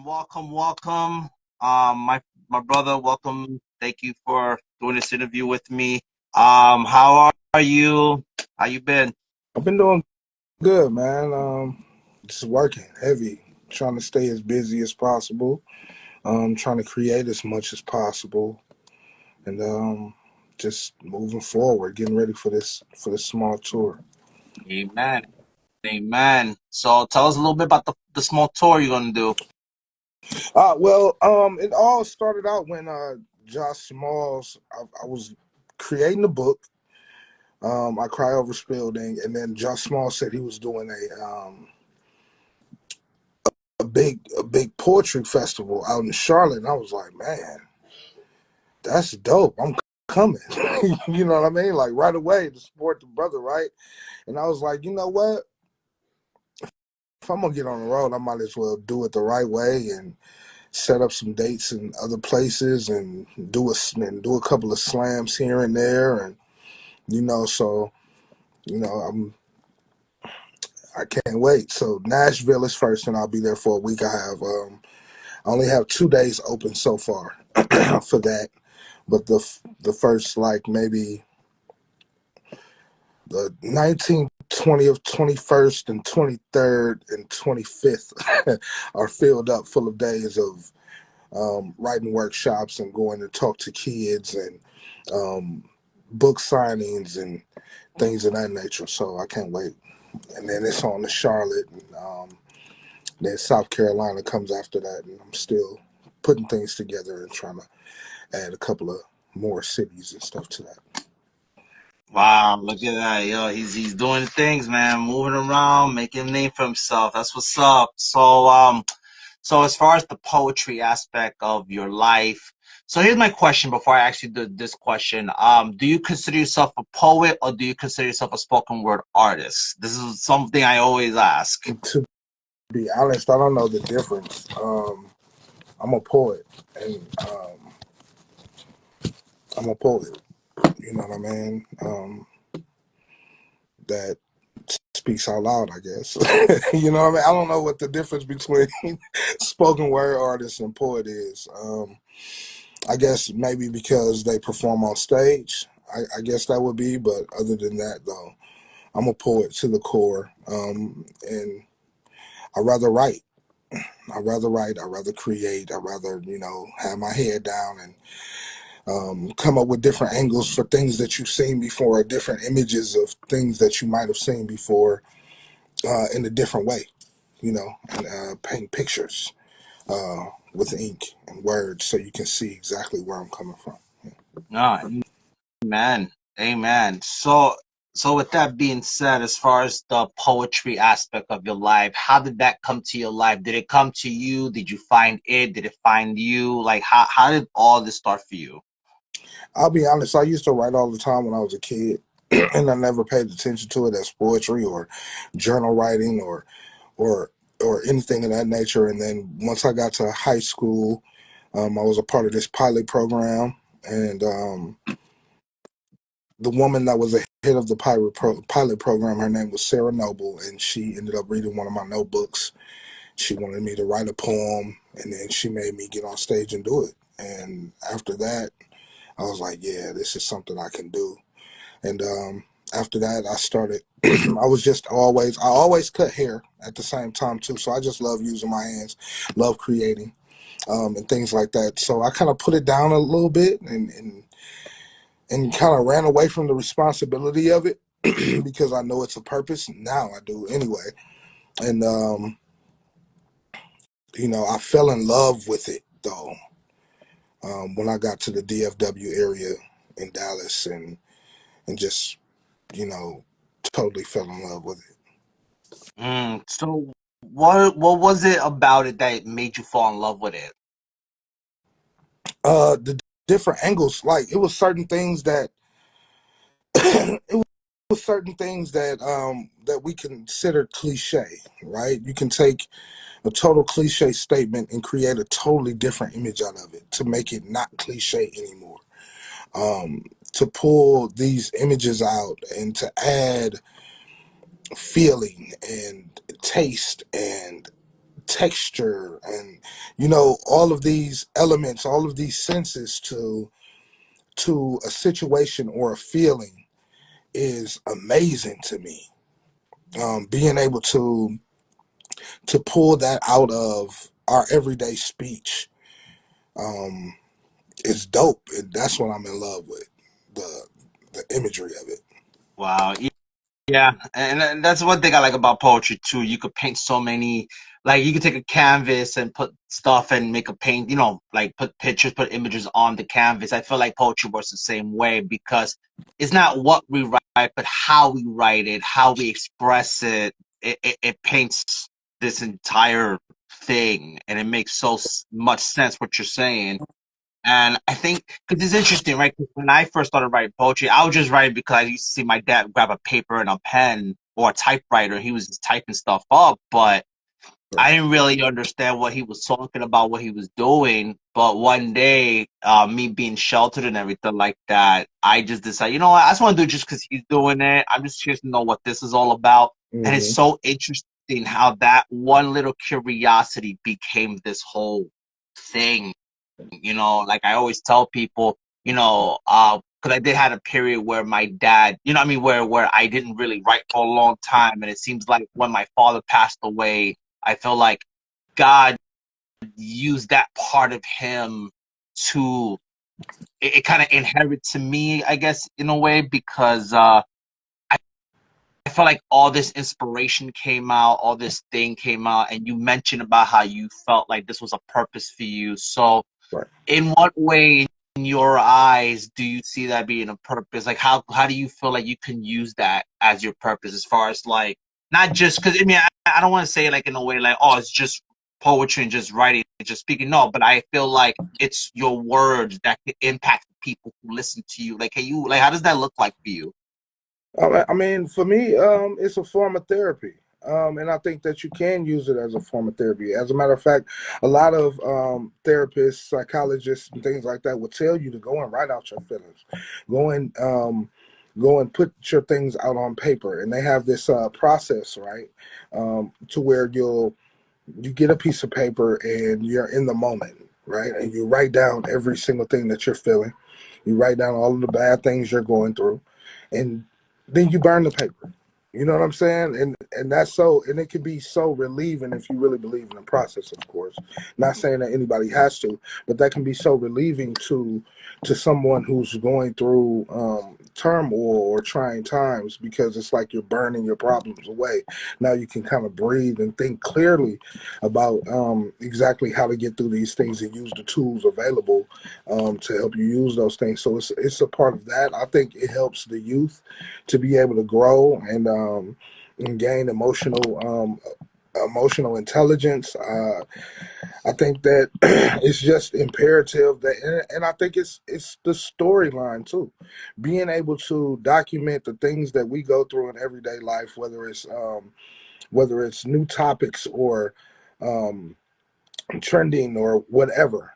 welcome. My brother, welcome. Thank you for doing this interview with me. How are you? How you been? I've been doing good, man. Just working heavy, trying to stay as busy as possible. Trying to create as much as possible, and just moving forward, getting ready for this small tour. Amen. Amen. So tell us a little bit about the small tour you're gonna do. It all started out when Josh Smalls. I was creating a book. I Cry Over Spilled Ink, and then Josh Smalls said he was doing a big poetry festival out in Charlotte, and I was like, man, that's dope. I'm coming. You know what I mean? Like right away to support the brother, right? And I was like, you know what? If I'm gonna get on the road, I might as well do it the right way and set up some dates in other places and do a couple of slams here and there, and so you know, I can't wait. So Nashville is first, and I'll be there for a week. I only have 2 days open so far for that, but the first, like, maybe the 19th, 20th, 21st, and 23rd and 25th are filled up full of days of writing workshops and going to talk to kids and um, book signings and things of that nature. So I can't wait. And then it's on to Charlotte, and then South Carolina comes after that. And I'm still putting things together and trying to add a couple of more cities and stuff to that. Wow, look at that, yo. He's doing things, man, moving around, making a name for himself. That's what's up. So as far as the poetry aspect of your life, so here's my question before I ask you this question. Do you consider yourself a poet or do you consider yourself a spoken word artist? This is something I always ask. To be honest, I don't know the difference. I'm a poet, and I'm a poet. You know what I mean? That speaks out loud, I guess. You know what I mean? I don't know what the difference between spoken word artist and poet is. I guess maybe because they perform on stage. I guess that would be, but other than that, though, I'm a poet to the core, and I rather write. I rather write. I rather create. I rather have my head down and come up with different angles for things that you've seen before, or different images of things that you might have seen before in a different way. And paint pictures with ink and words so you can see exactly where I'm coming from. No, amen. Amen. So with that being said, as far as the poetry aspect of your life, how did that come to your life? Did it come to you? Did you find it? Did it find you? Like how did all this start for you? I'll be honest, I used to write all the time when I was a kid, and I never paid attention to it as poetry or journal writing or or anything of that nature. And then once I got to high school, I was a part of this pilot program, and the woman that was the head of the pilot program, her name was Sarah Noble, and she ended up reading one of my notebooks. She wanted me to write a poem, and then she made me get on stage and do it. And after that, I was like, yeah, this is something I can do. And after that, I started. I always cut hair at the same time too. So I just love using my hands, love creating, and things like that. So I kind of put it down a little bit and kind of ran away from the responsibility of it because I know it's a purpose. Now I do anyway. And I fell in love with it though when I got to the DFW area in Dallas, and just totally fell in love with it. So what was it about it that made you fall in love with it? The different angles, like it was certain things that it was certain things that we consider cliche, right? You can take a total cliche statement and create a totally different image out of it to make it not cliche anymore. To pull these images out and to add feeling and taste and texture, and all of these elements, all of these senses to a situation or a feeling is amazing to me. Being able to pull that out of our everyday speech um, is dope. And that's what I'm in love with, the the imagery of it. Wow. Yeah, and that's one thing I like about poetry too. You could paint so many, like you could take a canvas and put stuff and make a paint, like put pictures, put images on the canvas. I feel like poetry works the same way because it's not what we write, but how we write it, how we express it. It paints this entire thing, and it makes much sense what you're saying. And I think because it's interesting, right? 'Cause when I first started writing poetry, I was just writing because I used to see my dad grab a paper and a pen or a typewriter. He was just typing stuff up, but Right. I didn't really understand what he was talking about, what he was doing. But one day, me being sheltered and everything like that, I just decided, you know what? I just want to do it just because he's doing it. I'm just curious to know what this is all about. And it's Hmm. so interesting how that one little curiosity became this whole thing. Like I always tell people, because I did had a period where my dad, what I mean, where I didn't really write for a long time, and it seems like when my father passed away, I feel like God used that part of him to it kind of inherit to me, I guess, in a way, because I felt like all this inspiration came out, all this thing came out, and you mentioned about how you felt like this was a purpose for you. So Right. in what way in your eyes do you see that being a purpose? Like how do you feel like you can use that as your purpose as far as like not just because I mean I don't want to say it like in a way like oh it's just poetry and just writing and just speaking, no, but I feel like it's your words that can impact the people who listen to you. Like can you like how does that look like for you? I mean, for me, it's a form of therapy. And I think that you can use it as a form of therapy. As a matter of fact, a lot of therapists, psychologists, and things like that will tell you to go and write out your feelings. Go and go and put your things out on paper. And they have this process, right, to where you get a piece of paper and you're in the moment, right, and you write down every single thing that you're feeling. You write down all of the bad things you're going through, and then you burn the paper. You know what I'm saying? And that's so, and it can be so relieving if you really believe in the process, of course. Not saying that anybody has to, but that can be so relieving to someone who's going through turmoil or trying times, because it's like you're burning your problems away. Now you can kind of breathe and think clearly about exactly how to get through these things and use the tools available to help you use those things. So it's a part of that. I think it helps the youth to be able to grow and gain emotional intelligence. I think that it's just imperative that, and I think it's the storyline too, being able to document the things that we go through in everyday life, whether it's new topics or um, trending or whatever.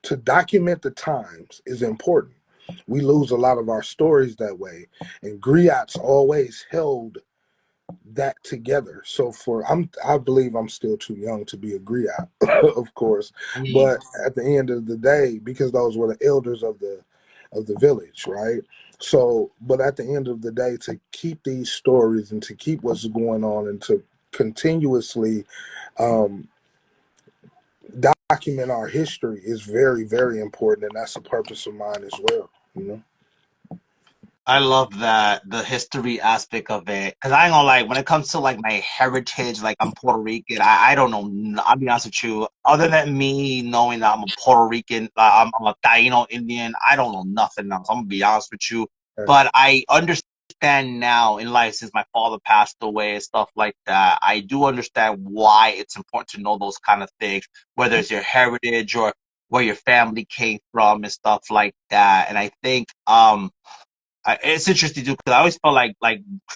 To document the times is important. We lose a lot of our stories that way, and griots always held that together. So I believe I'm still too young to be a griot, of course, Mm. but at the end of the day, because those were the elders of the village, right? So, but at the end of the day, to keep these stories and to keep what's going on and to continuously um, document our history is very, very important, and that's a purpose of mine as well. You know. I love that the history aspect of it because I ain't gonna like when it comes to like my heritage, like I'm Puerto Rican. I don't know. I'll be honest with you. Other than me knowing that I'm a Puerto Rican, I'm a Taino Indian. I don't know nothing else. I'm gonna be honest with you. Right. But I understand now in life since my father passed away and stuff like that. I do understand why it's important to know those kind of things, whether it's your heritage or where your family came from and stuff like that. And I think it's interesting too because I always felt like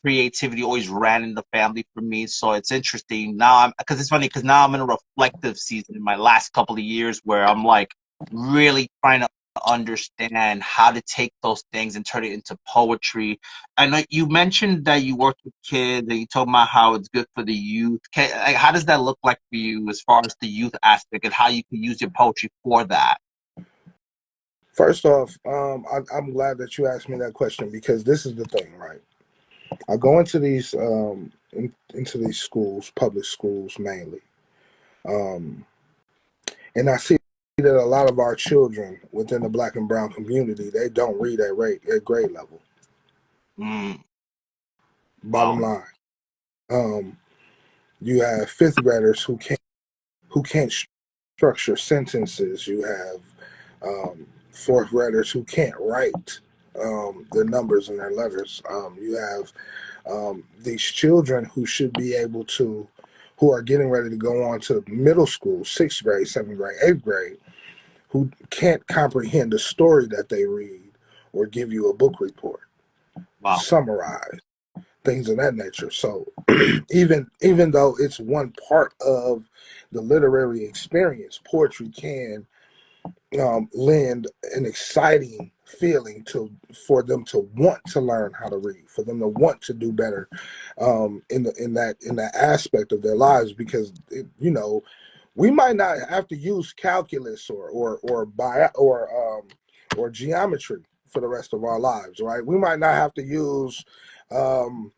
creativity always ran in the family for me. So it's interesting now. I'm because it's funny because now I'm in a reflective season in my last couple of years where I'm like really trying to understand how to take those things and turn it into poetry. And like you mentioned that you work with kids and you talk about how it's good for the youth. Like, how does that look like for you as far as the youth aspect and how you can use your poetry for that? First off, I'm glad that you asked me that question because this is the thing, right? I go into these into these schools, public schools mainly, um, and I see that a lot of our children within the Black and Brown community they don't read at grade level. Mm, Bottom wow. line, um, you have fifth graders who can't structure sentences. You have fourth graders who can't write their numbers and their letters. You have these children who should be able to, who are getting ready to go on to middle school, sixth grade, seventh grade, eighth grade, who can't comprehend the story that they read or give you a book report, Wow. summarize things of that nature. So even though it's one part of the literary experience, poetry can lend an exciting feeling to for them to want to learn how to read, for them to want to do better in that aspect of their lives, because we might not have to use calculus or geometry for the rest of our lives, right? We might not have to use um,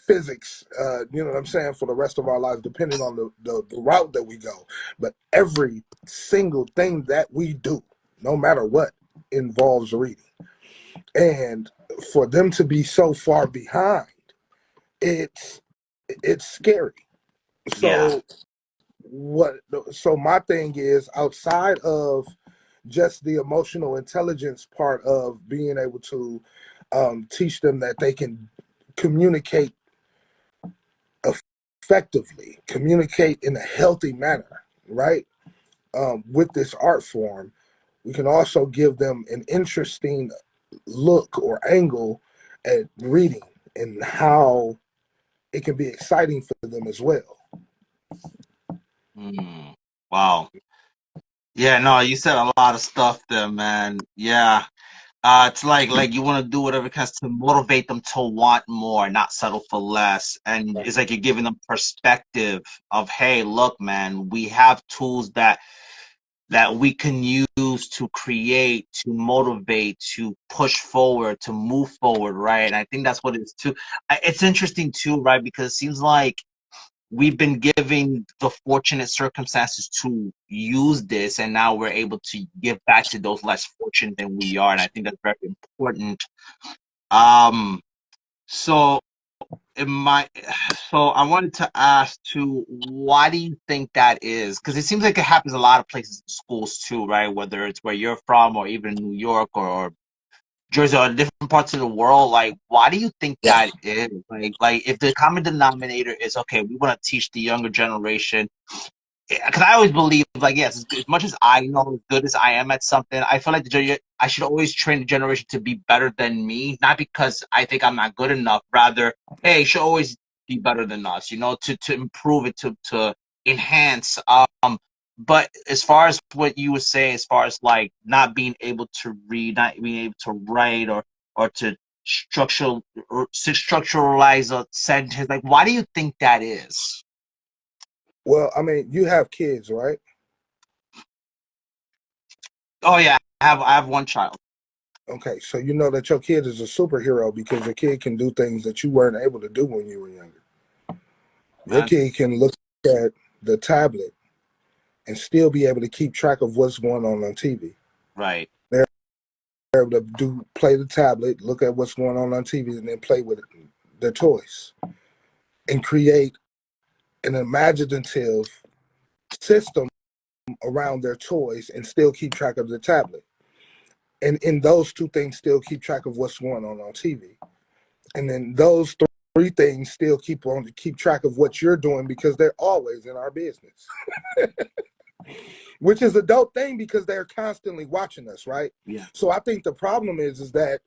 physics, you know what I'm saying, for the rest of our lives, depending on the route that we go. But every single thing that we do, no matter what, involves reading. And for them to be so far behind, it's it's scary. Yeah. So what so my thing is, outside of just the emotional intelligence part of being able to teach them that they can communicate effectively, communicate in a healthy manner, right? With this art form, we can also give them an interesting look or angle at reading and how it can be exciting for them as well. Mm, wow. Yeah, no, you said a lot of stuff there, man. Yeah. It's like you want to do whatever it can to motivate them to want more, not settle for less. And Right. it's like you're giving them perspective of, hey, look, man, we have tools that we can use to create, to motivate, to push forward, to move forward, right? And I think that's what it's too. It's interesting too, right? Because it seems like we've been given the fortunate circumstances to use this, and now we're able to give back to those less fortunate than we are, and I think that's very important. Um, so it might. So I wanted to ask too, why do you think that is? Because it seems like it happens a lot of places in schools too, right? Whether it's where you're from, or even New York, or Jersey, or different parts of the world. Like, why do you think Yeah. that is? Like if the common denominator is okay, we want to teach the younger generation, because I always believe, like, yes, as much as I know, as good as I am at something, I feel like I should always train the generation to be better than me, not because I think I'm not good enough. Rather, hey, it should always be better than us, to improve it, to enhance. But as far as what you were saying, as far as like not being able to read, not being able to write, or to structural or structuralize a sentence, like, why do you think that is? Well, I mean, you have kids, right? Oh yeah, I have one child. Okay, so you know that your kid is a superhero because your kid can do things that you weren't able to do when you were younger. Your Uh, kid can look at the tablet and still be able to keep track of what's going on TV. right. They're able to play the tablet, look at what's going on TV, and then play with their toys and create an imaginative system around their toys and still keep track of the tablet. And in those two things, still keep track of what's going on TV. And then those three things still keep track of what you're doing because they're always in our business, which is a dope thing because they're constantly watching us, right? Yeah. So I think the problem is that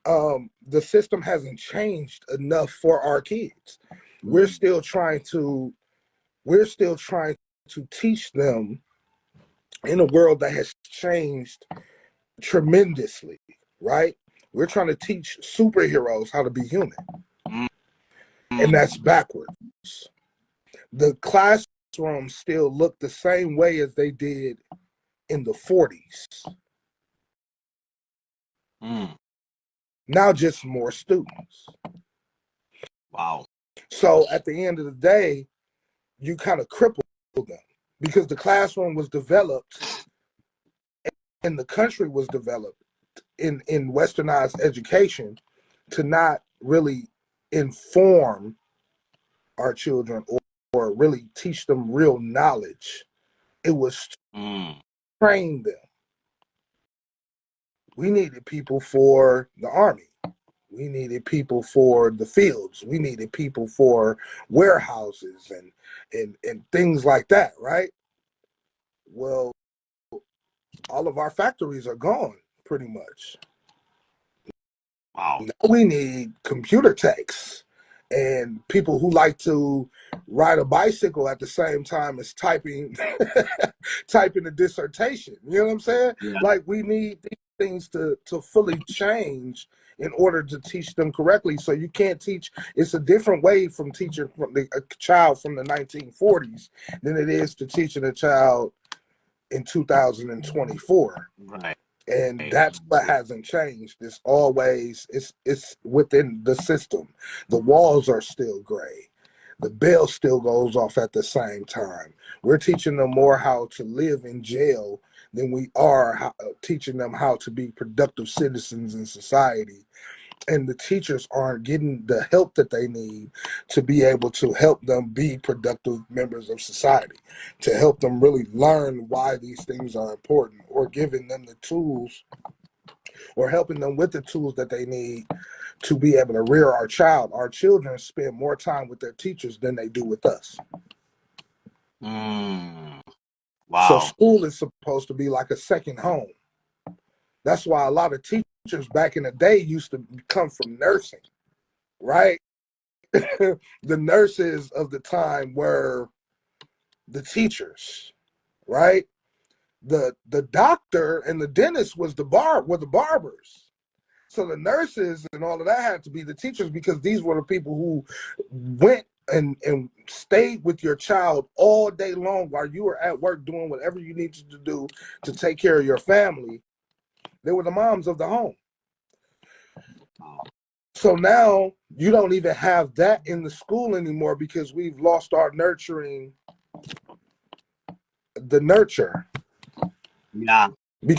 the system hasn't changed enough for our kids. We're Mm, still trying to we're still trying to teach them in a world that has changed tremendously, right? We're trying to teach superheroes how to be human, and Mm, that's backwards. The classrooms still look the same way as they did in the 40s. mm. Now just more students. Wow. So at the end of the day, you kind of cripple them because the classroom was developed and the country was developed in westernized education to not really inform our children or really teach them real knowledge. It was to Mm, train them. We needed people for the army. We needed people for the fields. We needed people for warehouses and things like that, right? Well, all of our factories are gone pretty much. wow. Now we need computer techs and people who like to ride a bicycle at the same time as typing typing a dissertation. You know what I'm saying? Yeah. Like we need these things to fully change in order to teach them correctly. So you can't teach. It's a different way from teaching a child from the 1940s than it is to teaching a child in 2024. Right. And that's what hasn't changed. It's within the system. The walls are still gray. The bell still goes off at the same time. We're teaching them more how to live in jail than we are teaching them how to be productive citizens in society. And the teachers aren't getting the help that they need to be able to help them be productive members of society, to help them really learn why these things are important, or giving them the tools or helping them with the tools that they need to be able to rear our child. Our children spend more time with their teachers than they do with us. Mm, So wow. school is supposed to be like a second home. That's why a lot of teachers back in the day used to come from nursing, right? The nurses of the time were the teachers, right? The doctor and the dentist were the barbers. So the nurses and all of that had to be the teachers because these were the people who went and stayed with your child all day long while you were at work doing whatever you needed to do to take care of your family. They were the moms of the home. Wow. So now you don't even have that in the school anymore because we've lost our nurturing, the nurture. Yeah.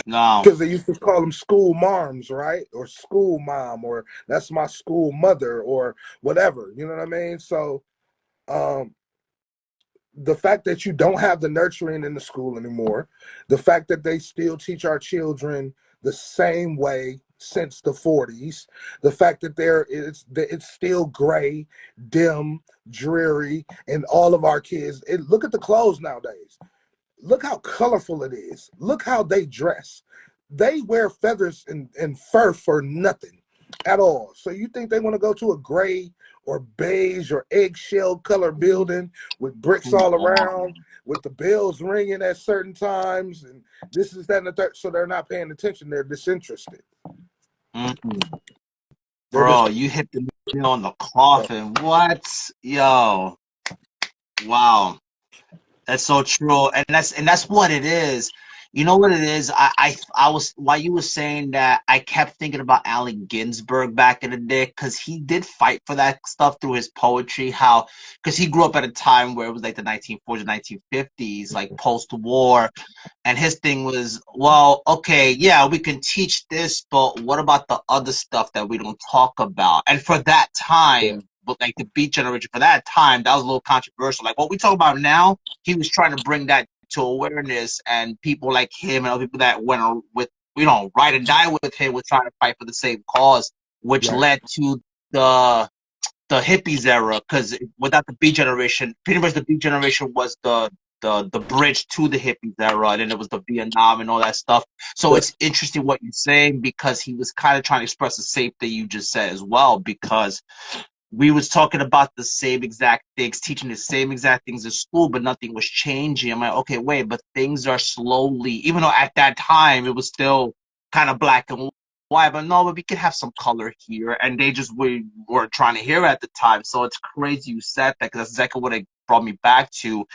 No. Because they used to call them school moms, right? Or school mom, or that's my school mother, or whatever. You know what I mean? So um, the fact that you don't have the nurturing in the school anymore, the fact that they still teach our children the same way since the 40s, the fact that it's still gray, dim, dreary, and all of our kids. Look at the clothes nowadays. Look how colorful it is. Look how they dress. They wear feathers and fur for nothing at all. So you think they want to go to a gray or beige or eggshell color building with bricks Come all around, on. with the bells ringing at certain times, and this is that and the third. So they're not paying attention. They're disinterested. Mm. They're just Bro, you hit the nail on the coffin. What? Yo. Wow. That's so true, and that's what it is. You know what it is? I was while you were saying that, I kept thinking about Allen Ginsberg back in the day because he did fight for that stuff through his poetry. How because he grew up at a time where it was like the 1940s, 1950s, like post-war, and his thing was, well, okay, yeah, we can teach this, but what about the other stuff that we don't talk about? And for that time, but like the Beat Generation, for that time, that was a little controversial. Like what we talk about now, he was trying to bring that to awareness, and people like him and other people that went with, ride and die with him were trying to fight for the same cause, which right. led to the the hippies era, because without the Beat Generation, pretty much the Beat Generation was the bridge to the hippies era, and then it was the Vietnam and all that stuff. So Right. it's interesting what you're saying because he was kind of trying to express the same thing you just said as well. Because we was talking about the same exact things, teaching the same exact things in school, but nothing was changing. I'm like, okay, wait, but things are slowly, even though at that time it was still kind of black and white, but no, but we could have some color here, and they just were trying to hear at the time. So it's crazy you said that, because that's exactly what it brought me back to.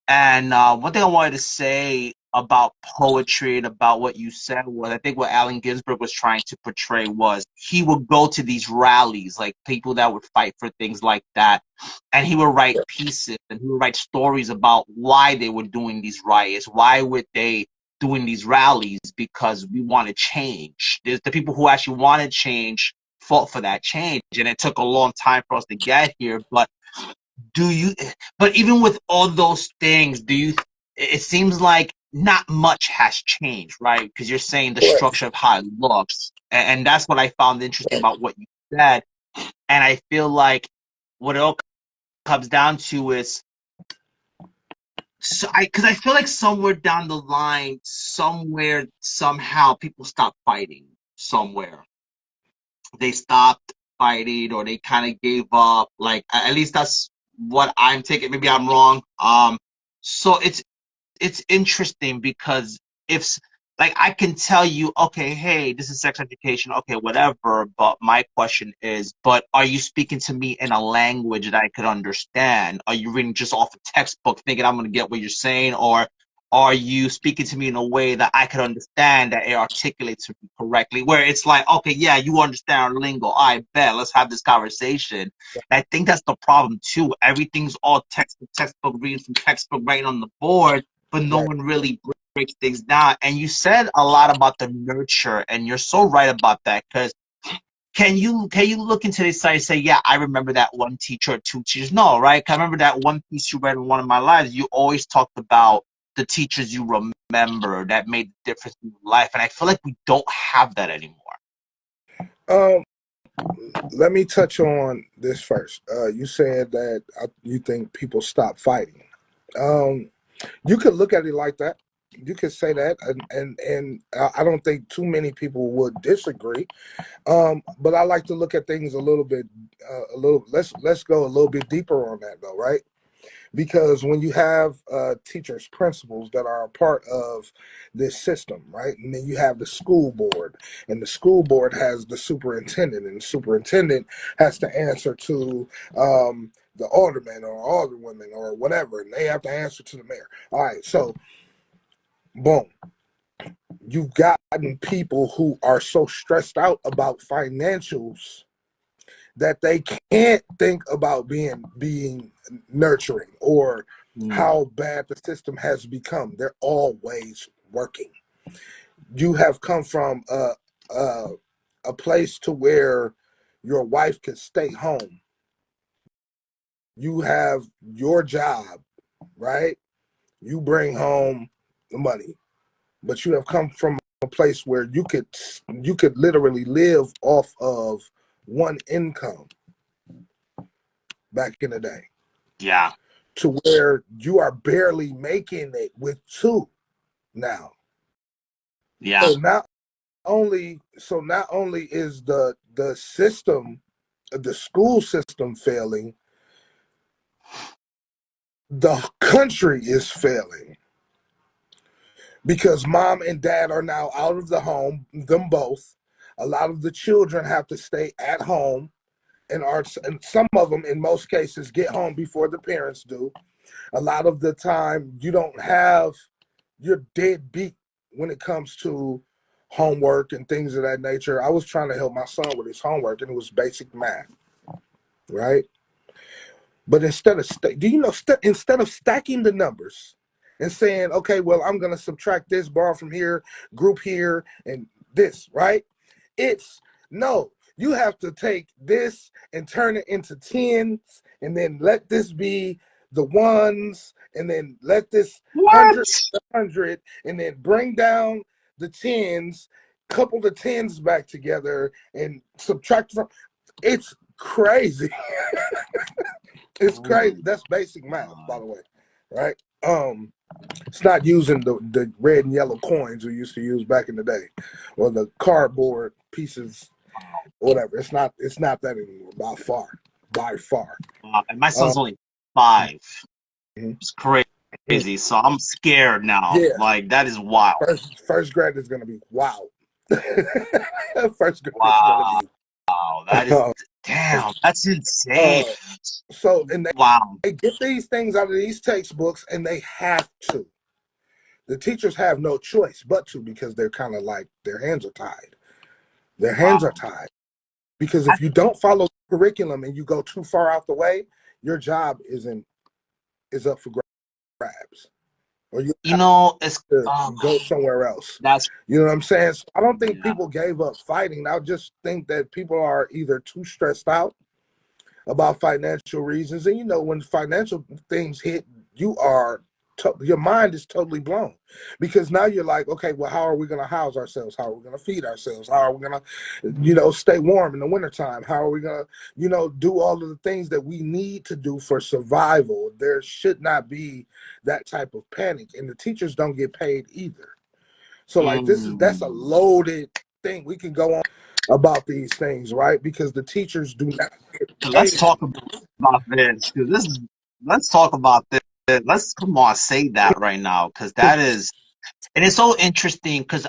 And one thing I wanted to say about poetry and about what you said was, I think what Allen Ginsberg was trying to portray was, he would go to these rallies, like people that would fight for things like that, and he would write pieces and he would write stories about why they were doing these riots, why would they doing these rallies, because we want to change. There's the people who actually wanted change fought for that change, and it took a long time for us to get here, do you but even with all those things, do you, it seems like not much has changed, right? Because you're saying the Correct. structure of how it looks, and that's what I found interesting about what you said. And I feel like what it all comes down to is, so because I feel like somewhere down the line, somewhere, somehow, people stop fighting. Somewhere they stopped fighting, or they kind of gave up. Like, at least that's what I'm taking. Maybe I'm wrong. So it's interesting, because if, like, I can tell you, okay, hey, this is sex education, okay, whatever, but my question is, but are you speaking to me in a language that I could understand? Are you reading just off a textbook thinking I'm going to get what you're saying, or are you speaking to me in a way that I could understand, that it articulates me correctly, where it's like, okay, yeah, you understand our lingo, I bet, let's have this conversation. And I think that's the problem too. Everything's all textbook reading from textbook writing on the board, but no Right. one really breaks things down. And you said a lot about the nurture, and you're so right about that. Because can you look into this site and say, yeah, I remember that one teacher or two teachers? No, right? 'Cause I remember that one piece you read in one of my lives. You always talked about the teachers you remember that made the difference in your life, and I feel like we don't have that anymore. Um, Let me touch on this first. You said that you think people stop fighting. Um, you could look at it like that. You could say that, and I don't think too many people would disagree. But I like to look at things a little bit, let's go a little bit deeper on that though, right? Because when you have teachers, principals that are a part of this system, right? And then you have the school board, and the school board has the superintendent, and the superintendent has to answer to the alderman or alderwoman or whatever, and they have to answer to the mayor. All right, so boom, you've gotten people who are so stressed out about financials that they can't think about being nurturing or Mm. how bad the system has become. They're always working. You have come from a, a place to where your wife can stay home. You have your job, right? You bring home the money, but you have come from a place where you could literally live off of one income back in the day, Yeah, to where you are barely making it with two now. yeah, So not only is the system, the school system failing, the country is failing because mom and dad are now out of the home, them both. A lot of the children have to stay at home, and some of them, in most cases, get home before the parents do. A lot of the time, you're deadbeat when it comes to homework and things of that nature. I was trying to help my son with his homework, and it was basic math, right? But instead of stacking the numbers and saying, okay, well, I'm going to subtract this, borrow from here, group here, and this, right? It's no, you have to take this and turn it into tens, and then let this be the ones, and then let this what? hundred, and then bring down the tens, couple the tens back together, and subtract from. It's crazy. It's Oh crazy. my That's basic math, by God. the way, right? It's not using the red and yellow coins we used to use back in the day, or the cardboard pieces, or whatever. It's not that anymore by far. by far. And my Uh, son's only 5. mhm. It's crazy. So I'm scared now. Yeah, Like that is wild. first grade is gonna be wild. First grade is gonna Wow. be. That is damn. That's insane. Uh, so and Wow. they get these things out of these textbooks, and they have to. The teachers have no choice but to, because they're kind of like their hands are tied. Their hands are Wow. tied because if you don't follow the curriculum and you go too far out the way, your job is up for grabs, or you You have know, it's to go somewhere else. that's You know what I'm saying? So I don't think yeah. people gave up fighting. I just think that people are either too stressed out about financial reasons, and when financial things hit, you are your mind is totally blown, because now you're like, okay, well, how are we going to house ourselves? How are we going to feed ourselves? How are we going to stay warm in the wintertime? How are we going to do all of the things that we need to do for survival? There should not be that type of panic, and the teachers don't get paid either. So like that's a Mm. loaded thing. We can go on about these things, right? Because the teachers do not get So let's paid. talk about this. 'Cause let's talk about this. Let's come on, say that right now, because that is, and it's so interesting. Because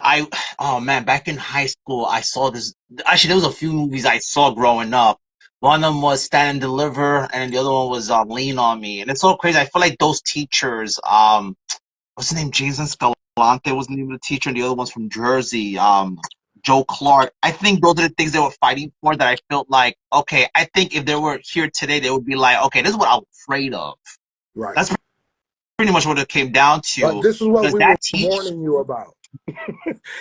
oh man, back in high school, I saw this. Actually, there was a few movies I saw growing up. One of them was Stand and Deliver, and the other one was Lean on Me. And it's so crazy. I feel like those teachers, what's his name? Jason Scalante was the name of the teacher, and the other one's from Jersey. Joe Clark. I think those are the things they were fighting for. That I felt like, okay, I think if they were here today, they would be like, okay, this is what I'm afraid of. Right. That's pretty much what it came down But to. this is what Because we were that teach, warning you about.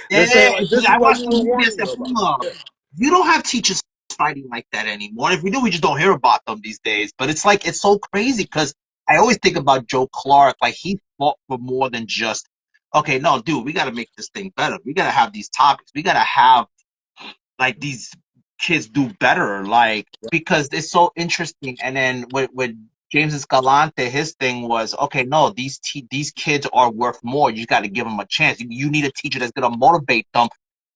They're saying yeah, like because this is I what watched we the were movie and warning said, you about. hold up, Yeah. you don't have teachers fighting like that anymore. If we do, we just don't hear about them these days. But it's like it's so crazy because I always think about Joe Clark, like he fought for more than just, okay, no, dude, we got to make this thing better. We got to have these topics. We got to have like these kids do better, like because it's so interesting. And then with James Escalante, his thing was, okay, no, these kids are worth more. You got to give them a chance. You need a teacher that's gonna motivate them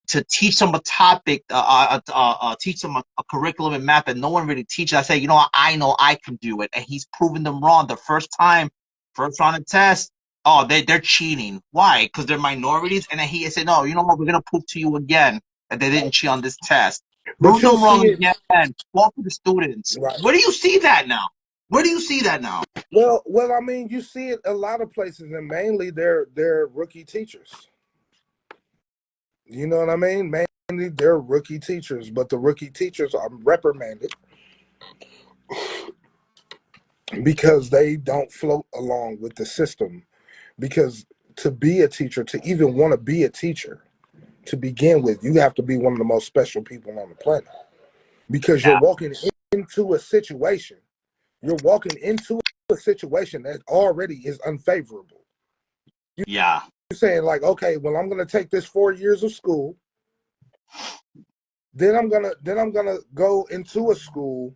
to teach them a topic, teach them a curriculum in math that no one really teaches. I say, you know what, I know I can do it, and he's proven them wrong the first time, first round of test. Oh, they're cheating. Why? Because they're minorities. And then he said, no, you know what, we're gonna prove to you again that they didn't cheat on this test. But Prove you'll them wrong see it again. Walk to the students. right. Where do you see that now? Where do you see that now? Well, I mean, you see it a lot of places, and mainly they're rookie teachers. You know what I mean? Mainly they're rookie teachers, but the rookie teachers are reprimanded because they don't float along with the system. Because to be a teacher, to even want to be a teacher, to begin with, you have to be one of the most special people on the planet, because you're Yeah, walking into a situation. You're walking into a situation that already is unfavorable. You're yeah, saying like, okay, well, I'm going to take this 4 years of school. Then I'm gonna go into a school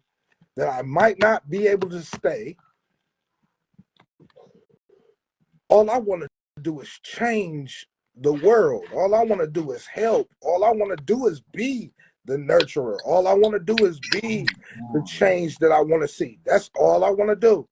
that I might not be able to stay. All I want to do is change the world. All I want to do is help. All I want to do is be the nurturer. All I want to do is be the change that I want to see. That's all I want to do.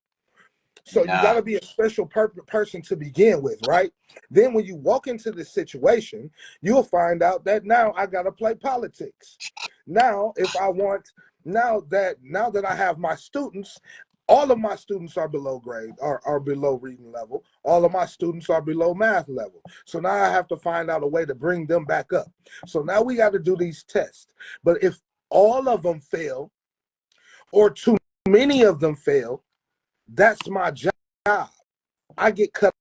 So you got yeah. to be a special person to begin with, right? Then when you walk into this situation, you'll find out that now I got to play politics. Now, if I want, now that I have my students, all of my students are below grade, are below reading level. All of my students are below math level. So now I have to find out a way to bring them back up. So now we got to do these tests. But if all of them fail, or too many of them fail, that's my job. I get cut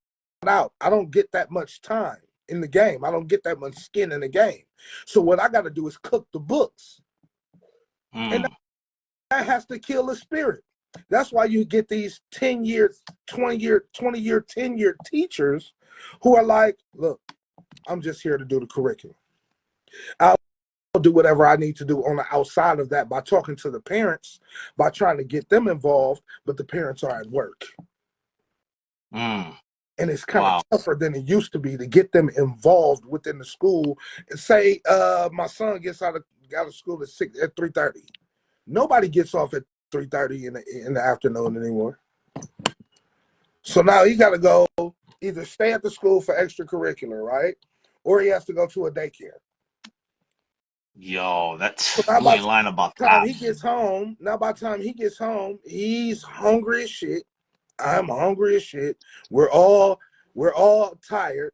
out. I don't get that much time in the game. I don't get that much skin in the game. So what I got to do is cook the books. And Mm, that has to kill the spirit. That's why you get these 10-year, 20-year, 10-year teachers who are like, look, I'm just here to do the curriculum. I'll do whatever I need to do on the outside of that by talking to the parents, by trying to get them involved, but the parents are at work. mm. And it's kind of Wow. tougher than it used to be to get them involved within the school. Say my son gets out of school at 3:30. Nobody gets off at 3:30 in the afternoon anymore. So now he got to go either stay at the school for extracurricular, right? Or he has to go to a daycare. Yo, So that's now you by ain't lying about the time that. he gets home, he's hungry as shit. I'm hungry as shit. We're all tired.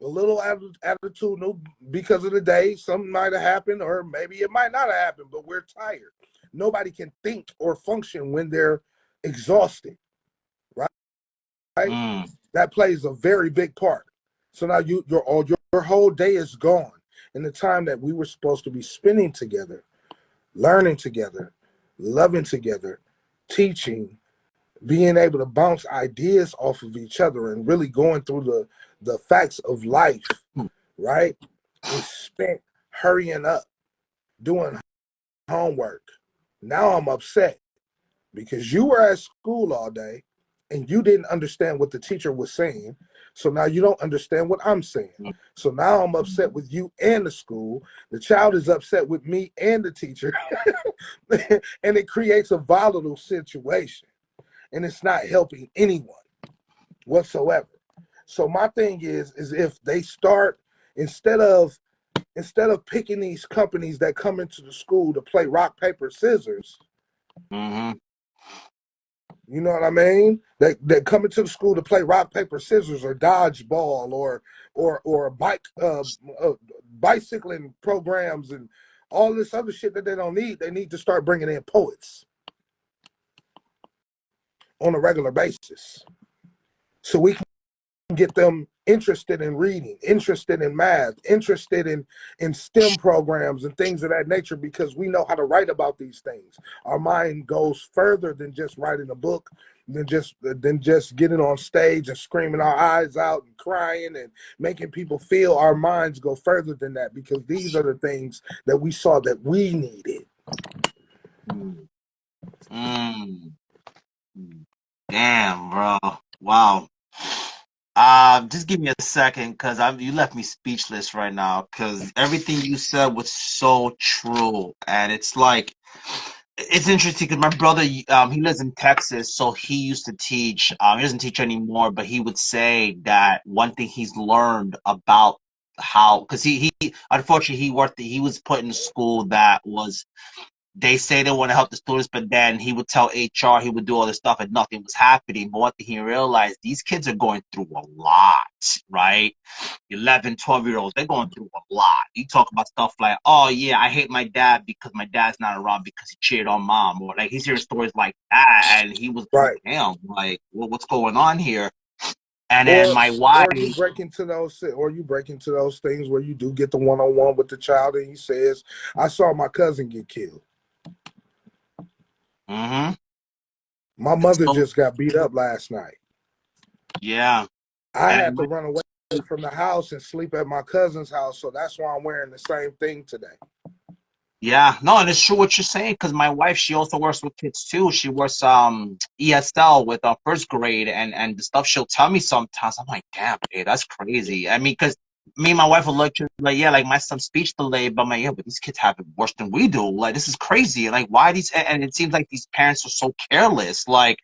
A little attitudinal because of the day. Something might have happened, or maybe it might not have happened, but we're tired. Nobody can think or function when they're exhausted, right? Mm, That plays a very big part. So now your whole day is gone, and the time that we were supposed to be spending together, learning together, loving together, teaching, being able to bounce ideas off of each other, and really going through the facts of life, right? Is spent hurrying up, doing homework. Now I'm upset because you were at school all day and you didn't understand what the teacher was saying. So now you don't understand what I'm saying. mm, So now I'm upset with you and the school. The child is upset with me and the teacher. And it creates a volatile situation. And it's not helping anyone whatsoever. So my thing is if they start, instead of picking these companies that come into the school to play rock, paper, scissors, mm-hmm. you know what I mean? That come into the school to play rock, paper, scissors, or dodgeball, or bicycling programs and all this other shit that they don't need. They need to start bringing in poets on a regular basis, so we can get them interested in reading, interested in math, interested in STEM programs and things of that nature, because we know how to write about these things. Our mind goes further than just writing a book, than just getting on stage and screaming our eyes out and crying and making people feel. Our minds go further than that, because these are the things that we saw that we needed. Mm, mm. Damn, bro. Wow. Just give me a second, because you left me speechless right now, because everything you said was so true. And it's like, it's interesting because my brother, he lives in Texas, so he used to teach. He doesn't teach anymore, but he would say that one thing he's learned about how, because he unfortunately he was put in a school that was, they say they want to help the students, but then he would tell HR, he would do all this stuff, and nothing was happening. But one thing he realized, these kids are going through a lot, right? 11, 12-year-olds, they're going through a lot. You talk about stuff like, oh yeah, I hate my dad because my dad's not around because he cheated on mom, or like he's hearing stories like that, and he was like, Right. damn, like, what's going on here? And then Or my wife, you break into those things where you do get the one-on-one with the child, and he says, I saw my cousin get killed. mm-hmm. My mother So just got beat up last night. yeah, I had and to run away from the house and sleep at my cousin's house, so that's why I'm wearing the same thing today. yeah, no, and it's true what you're saying, because my wife, she also works with kids too. She works ESL with first grade, and the stuff she'll tell me sometimes, I'm like, damn, babe, that's crazy. I mean, because me and my wife will look like, yeah, like my son's speech delayed, but I'm like, yeah, but these kids have it worse than we do. Like, this is crazy. Like, why these? And it seems like these parents are so careless. Like,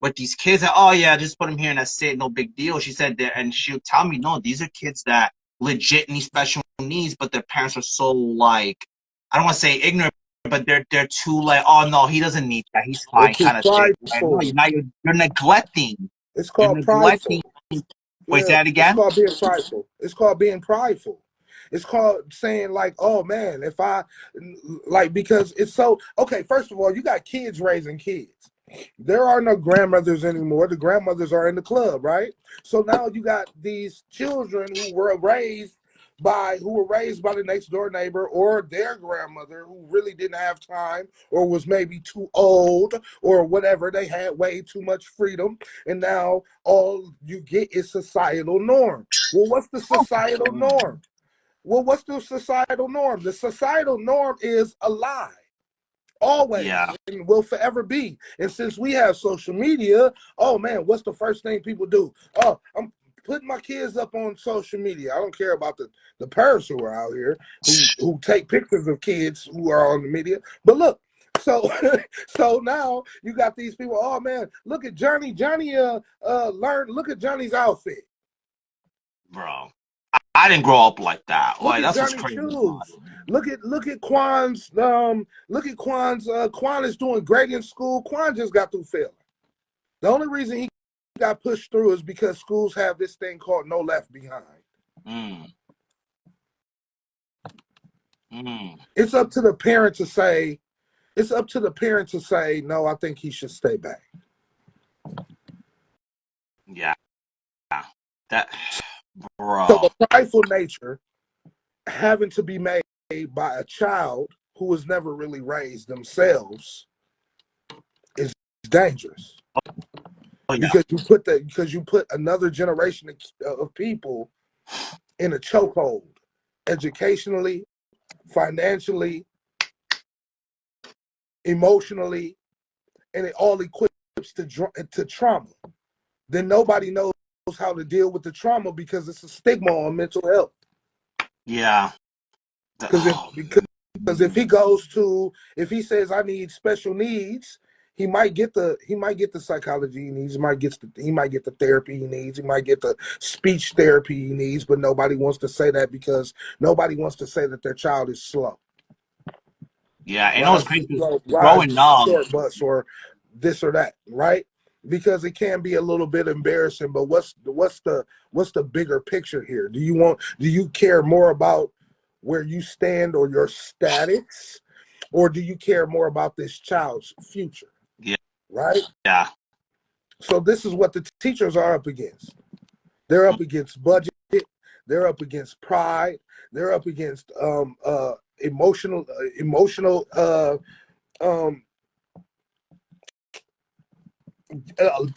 with these kids, and, oh yeah, just put them here and that's it, no big deal. She said that, and she'll tell me, no, these are kids that legit need special needs, but their parents are so like, I don't want to say ignorant, but they're too like, oh no, he doesn't need that, he's They're fine, too kind of thing. Like, no, prideful. you're neglecting. It's You're called neglecting. prideful. Wait, say Yeah, that it's again? called being prideful. It's called being prideful. It's called saying like, oh man, if I like, because it's so okay. First of all, you got kids raising kids. There are no grandmothers anymore. The grandmothers are in the club, right? So now you got these children who were raised by the next door neighbor or their grandmother, who really didn't have time or was maybe too old or whatever. They had way too much freedom, and now all you get is societal norm. Well, what's the societal norm? The societal norm is a lie. Always, Yeah. and will forever be. And since we have social media, oh man, what's the first thing people do? Oh, I'm putting my kids up on social media. I don't care about the parents who are out here who take pictures of kids who are on the media. But look, So so now you got these people, oh man, look at Johnny. Johnny look at Johnny's outfit. Bro. I didn't grow up like that. Look Like, at that's what's Johnny crazy about shoes. it. Look at Quan's look at Quan's Quan is doing great in school. Quan just got through failing. The only reason he got pushed through is because schools have this thing called no left behind. Mm. Mm. It's up to the parent to say, no, I think he should stay back. Yeah. That, So bro. the prideful nature having to be made by a child who was never really raised themselves is dangerous. Oh, yeah. Because you put another generation of people in a chokehold, educationally, financially, emotionally, and it all equips to trauma. Then nobody knows how to deal with the trauma because it's a stigma on mental health. Yeah. Because if he says I need special needs, he might get the psychology he needs, he might get the therapy he needs, he might get the speech therapy he needs, but nobody wants to say that because nobody wants to say that their child is slow. Yeah. And it was Rides crazy. rides Growing up. short bus or this or that, right? Because it can be a little bit embarrassing, but what's the bigger picture here? Do you care more about where you stand or your status, or do you care more about this child's future? Yeah. Right? Yeah. So this is what the teachers are up against. They're up against budget, they're up against pride, they're up against emotional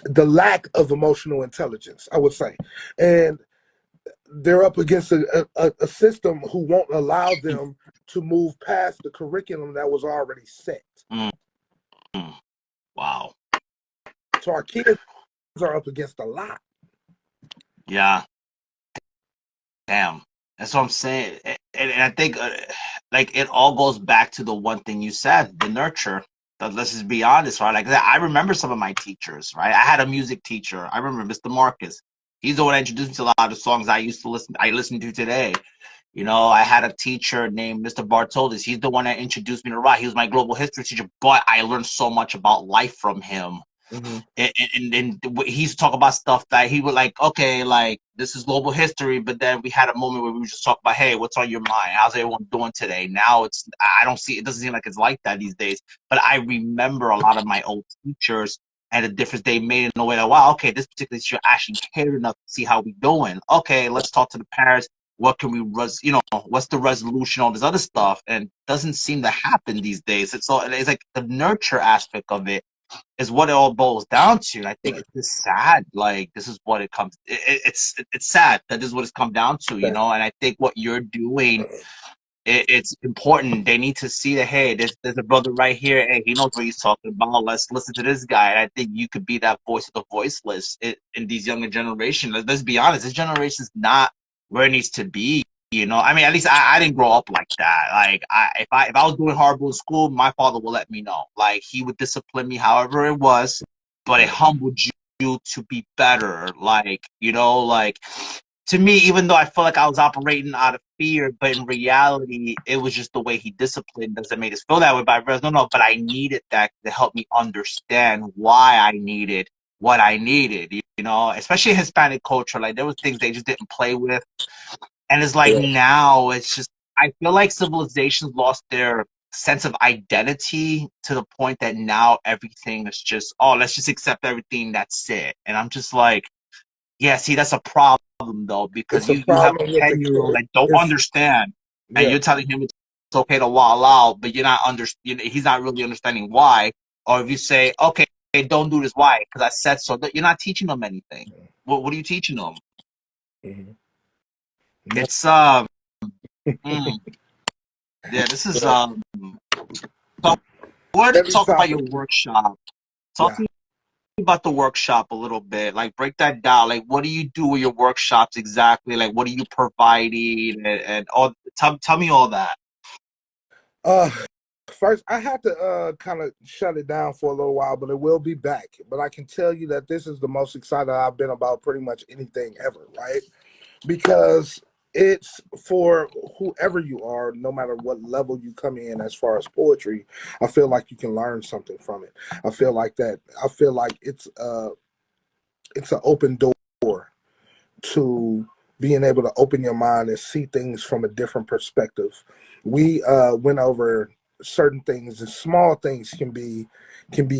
the lack of emotional intelligence, I would say. And they're up against a system who won't allow them to move past the curriculum that was already set. Mm. Wow. So our kids are up against a lot. Yeah. Damn. That's what I'm saying. And I think, like, it all goes back to the one thing you said, the nurture. Let's just be honest, right? Like, I remember some of my teachers, right? I had a music teacher. I remember Mr. Marcus. He's the one that introduced me to a lot of the songs I listen to today. You know, I had a teacher named Mr. Bartoldes. He's the one that introduced me to rock. He was my global history teacher, but I learned so much about life from him. Mm-hmm. And he's talking about stuff that he would like, okay, like this is global history, but then we had a moment where we would just talk about, hey, what's on your mind? How's everyone doing today? Now I don't see, it doesn't seem like it's like that these days, but I remember a lot of my old teachers and the difference they made in the way that, wow, okay, this particular teacher actually cared enough to see how we doing. Okay, let's talk to the parents. What can we, what's the resolution, all this other stuff, and doesn't seem to happen these days. It's like the nurture aspect of it is what it all boils down to. I think it's just sad. Like this is what it comes. It's sad that this is what it's come down to, you know. And I think what you're doing, it's important. They need to see that hey, there's a brother right here. Hey, he knows what he's talking about. Let's listen to this guy. And I think you could be that voice of the voiceless in these younger generations. Let's be honest. This generation is not where it needs to be. You know, I mean, at least I didn't grow up like that. Like, if I was doing horrible in school, my father would let me know. Like, he would discipline me, however it was, but it humbled you to be better. Like, you know, like to me, even though I felt like I was operating out of fear, but in reality, it was just the way he disciplined us that made us feel that way. But I realized, no, but I needed that to help me understand why I needed what I needed. You know, especially Hispanic culture, like there was things they just didn't play with. And it's like Yeah. now it's just I feel like civilizations lost their sense of identity to the point that now everything is just, oh, let's just accept everything, that's it. And I'm just like, yeah, see, that's a problem though, because It's a you have problem a with 10-year-old that don't it's understand and yeah. you're telling him it's okay to wall out, but he's not really understanding why. Or if you say, okay, don't do this, why? Because I said so, you're not teaching them anything. What are you teaching them? Mm-hmm. No. It's mm, yeah, this is Yeah. so I wanted to Every talk about your topic. workshop. Talk Yeah. to me about the workshop a little bit. Like break that down. Like what do you do with your workshops exactly? Like what are you providing and all tell me all that. Uh First, I had to kind of shut it down for a little while, but it will be back. But I can tell you that this is the most excited I've been about pretty much anything ever, right? Because it's for whoever you are, no matter what level you come in as far as poetry. I feel like you can learn something from it. I feel like that. I feel like it's an open door to being able to open your mind and see things from a different perspective. We went over certain things, and small things can be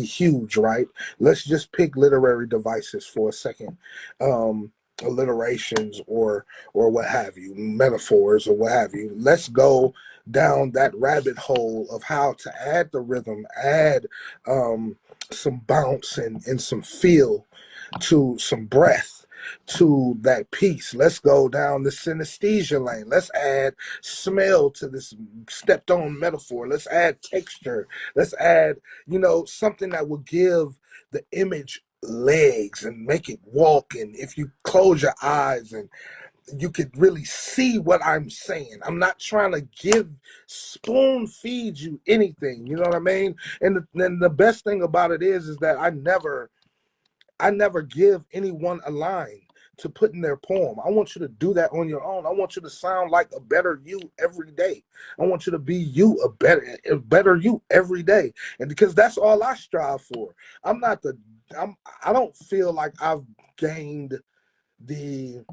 huge, right? Let's just pick literary devices for a second. Alliterations or what have you, metaphors or what have you. Let's go down that rabbit hole of how to add the rhythm, add some bounce and some feel to some breath to that piece. Let's go down the synesthesia lane. Let's add smell to this stepped on metaphor. Let's add texture. Let's add, something that will give the image legs and make it walk. And if you close your eyes and you could really see what I'm saying. I'm not trying to spoon feed you anything. You know what I mean? And the best thing about it is that I never give anyone a line to put in their poem. I want you to do that on your own. I want you to sound like a better you every day. I want you to be you, a better you every day. And because that's all I strive for. I don't feel like I've gained the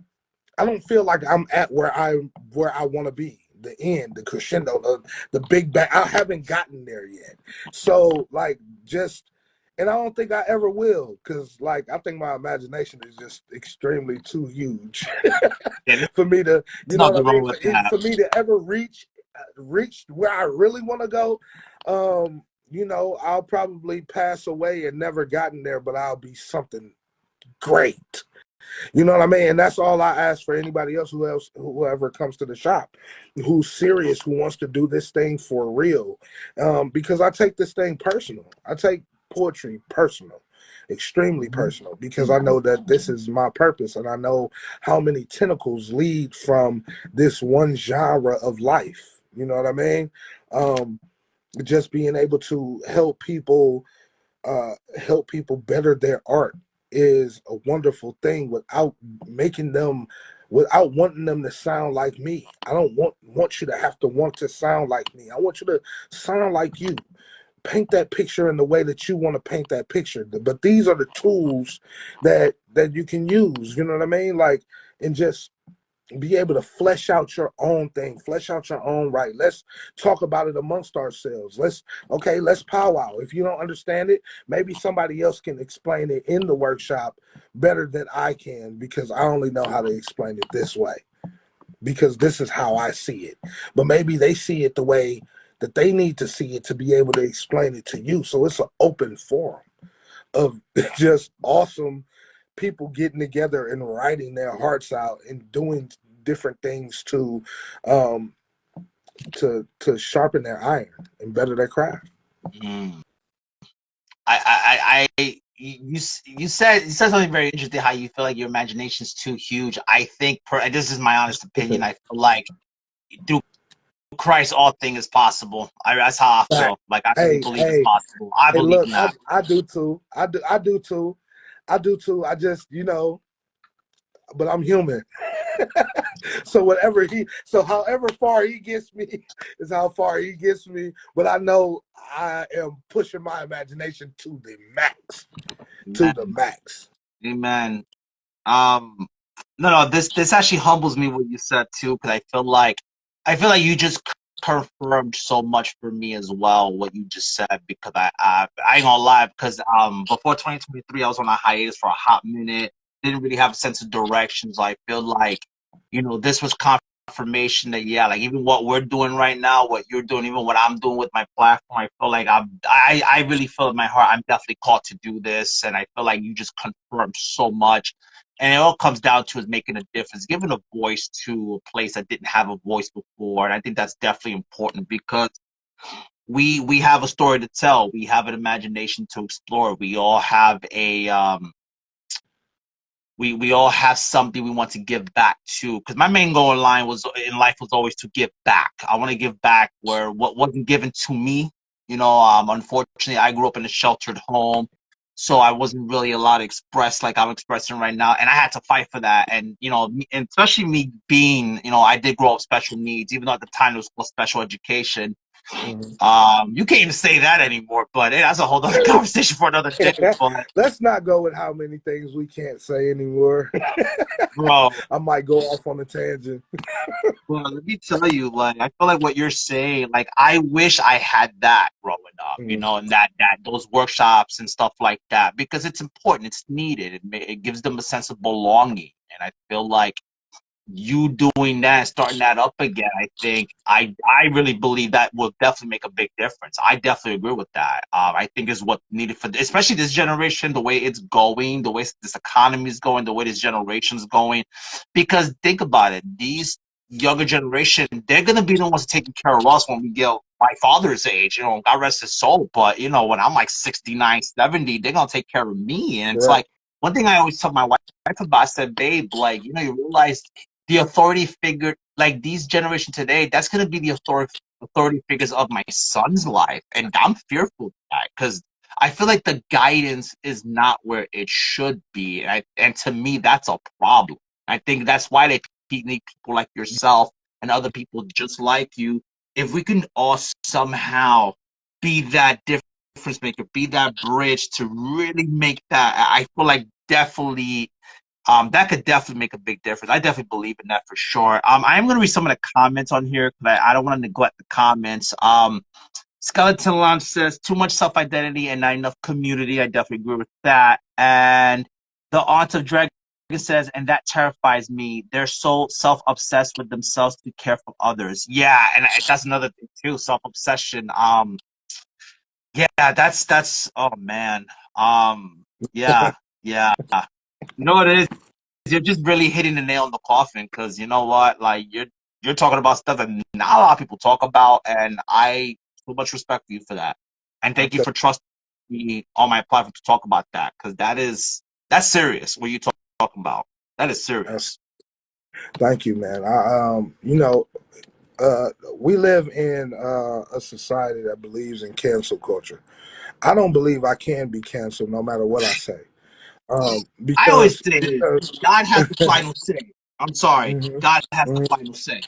I don't feel like I'm at where I want to be. The end, the crescendo, the big bang. I haven't gotten there yet. So like just and I don't think I ever will, because like I think my imagination is just extremely too huge Yeah, there's for me to, you know nothing what I wrong mean, with that. for me to ever reach where I really want to go. I'll probably pass away and never gotten there, but I'll be something great. You know what I mean? And that's all I ask for anybody whoever comes to the shop, who's serious, who wants to do this thing for real. Because I take this thing personal. I take poetry personal, extremely personal, because I know that this is my purpose, and I know how many tentacles lead from this one genre of life. You know what I mean? Just being able to help people better their art is a wonderful thing without wanting them to sound like me. I don't want you to have to want to sound like me. I want you to sound like you. Paint that picture in the way that you want to paint that picture. But these are the tools that you can use, you know what I mean? Like, and just be able to flesh out your own thing, flesh out your own right. Let's talk about it amongst ourselves. Let's powwow. If you don't understand it, maybe somebody else can explain it in the workshop better than I can, because I only know how to explain it this way, because this is how I see it. But maybe they see it the way that they need to see it to be able to explain it to you. So it's an open forum of just awesome people getting together and writing their hearts out and doing different things um to sharpen their iron and better their craft. Mm. You said something very interesting. How you feel like your imagination is too huge. I think, this is my honest opinion. I feel like through Christ, all things is possible. That's how I Fact. feel. Like I really Hey, believe it's hey, possible. I hey! believe Look, in that. I do too. I do too. I do too. I just, but I'm human. So however far he gets me is how far he gets me. But I know I am pushing my imagination to the max. To the Amen. max. Amen. Um, no, this actually humbles me what you said too, because I feel like you just confirmed so much for me as well what you just said, because I ain't gonna lie, because before 2023 I was on a hiatus for a hot minute, didn't really have a sense of direction, so I feel like this was confirmation that, yeah, like even what we're doing right now, what you're doing, even what I'm doing with my platform, I feel like I really feel in my heart I'm definitely called to do this, and I feel like you just confirmed so much. And it all comes down to is making a difference, giving a voice to a place that didn't have a voice before. And I think that's definitely important, because we have a story to tell. We have an imagination to explore. We all have we all have something we want to give back to. Because my main goal in life was always to give back. I want to give back where what wasn't given to me. Unfortunately, I grew up in a sheltered home, so I wasn't really allowed to express like I'm expressing right now, and I had to fight for that. And and especially me being, I did grow up special needs, even though at the time it was called special education. Mhm. You can't even say that anymore, but hey, that's a whole other conversation for another day. But Let's not go with how many things we can't say anymore. bro, I might go off on a tangent. well, let me tell you, like, I feel like what you're saying, like, I wish I had that growing up, Mhm. and that those workshops and stuff like that, because it's important, it's needed, it gives them a sense of belonging, and I feel like you doing that and starting that up again, I think I really believe that will definitely make a big difference. I definitely agree with that. I think is what needed for, especially this generation, the way it's going, the way this economy is going, the way this generation's going. Because think about it, these younger generation, they're gonna be the ones taking care of us when we get my father's age. God rest his soul. But when I'm like 69, 70, they're gonna take care of me. And it's Right. like one thing I always tell my wife about. I said, babe, like you realize the authority figure, like these generation today, that's going to be the authority figures of my son's life, and I'm fearful of that because I feel like the guidance is not where it should be, and to me that's a problem. I think that's why they need people like yourself and other people just like you. If we can all somehow be that difference maker, be that bridge to really make that, I feel like definitely that could definitely make a big difference. I definitely believe in that for sure. I am going to read some of the comments on here because I don't want to neglect the comments. Skeleton Lounge says too much self identity and not enough community. I definitely agree with that. And the Aunt of Dragon says, and that terrifies me. They're so self obsessed with themselves to care for others. Yeah, and that's another thing too. Self obsession. Yeah, that's. Oh man. Yeah, yeah. You know what it is? You're just really hitting the nail in the coffin because you know what? Like you're talking about stuff that not a lot of people talk about, and I so much respect for you for that. And I thank you think for trusting me on my platform to talk about that because that's serious. What you talking about? That is that's, serious. thank you, man. We live in a society that believes in cancel culture. I don't believe I can be canceled no matter what I say. I always Because say God has the final say. I'm sorry, Mhm, God has the mhm. final say.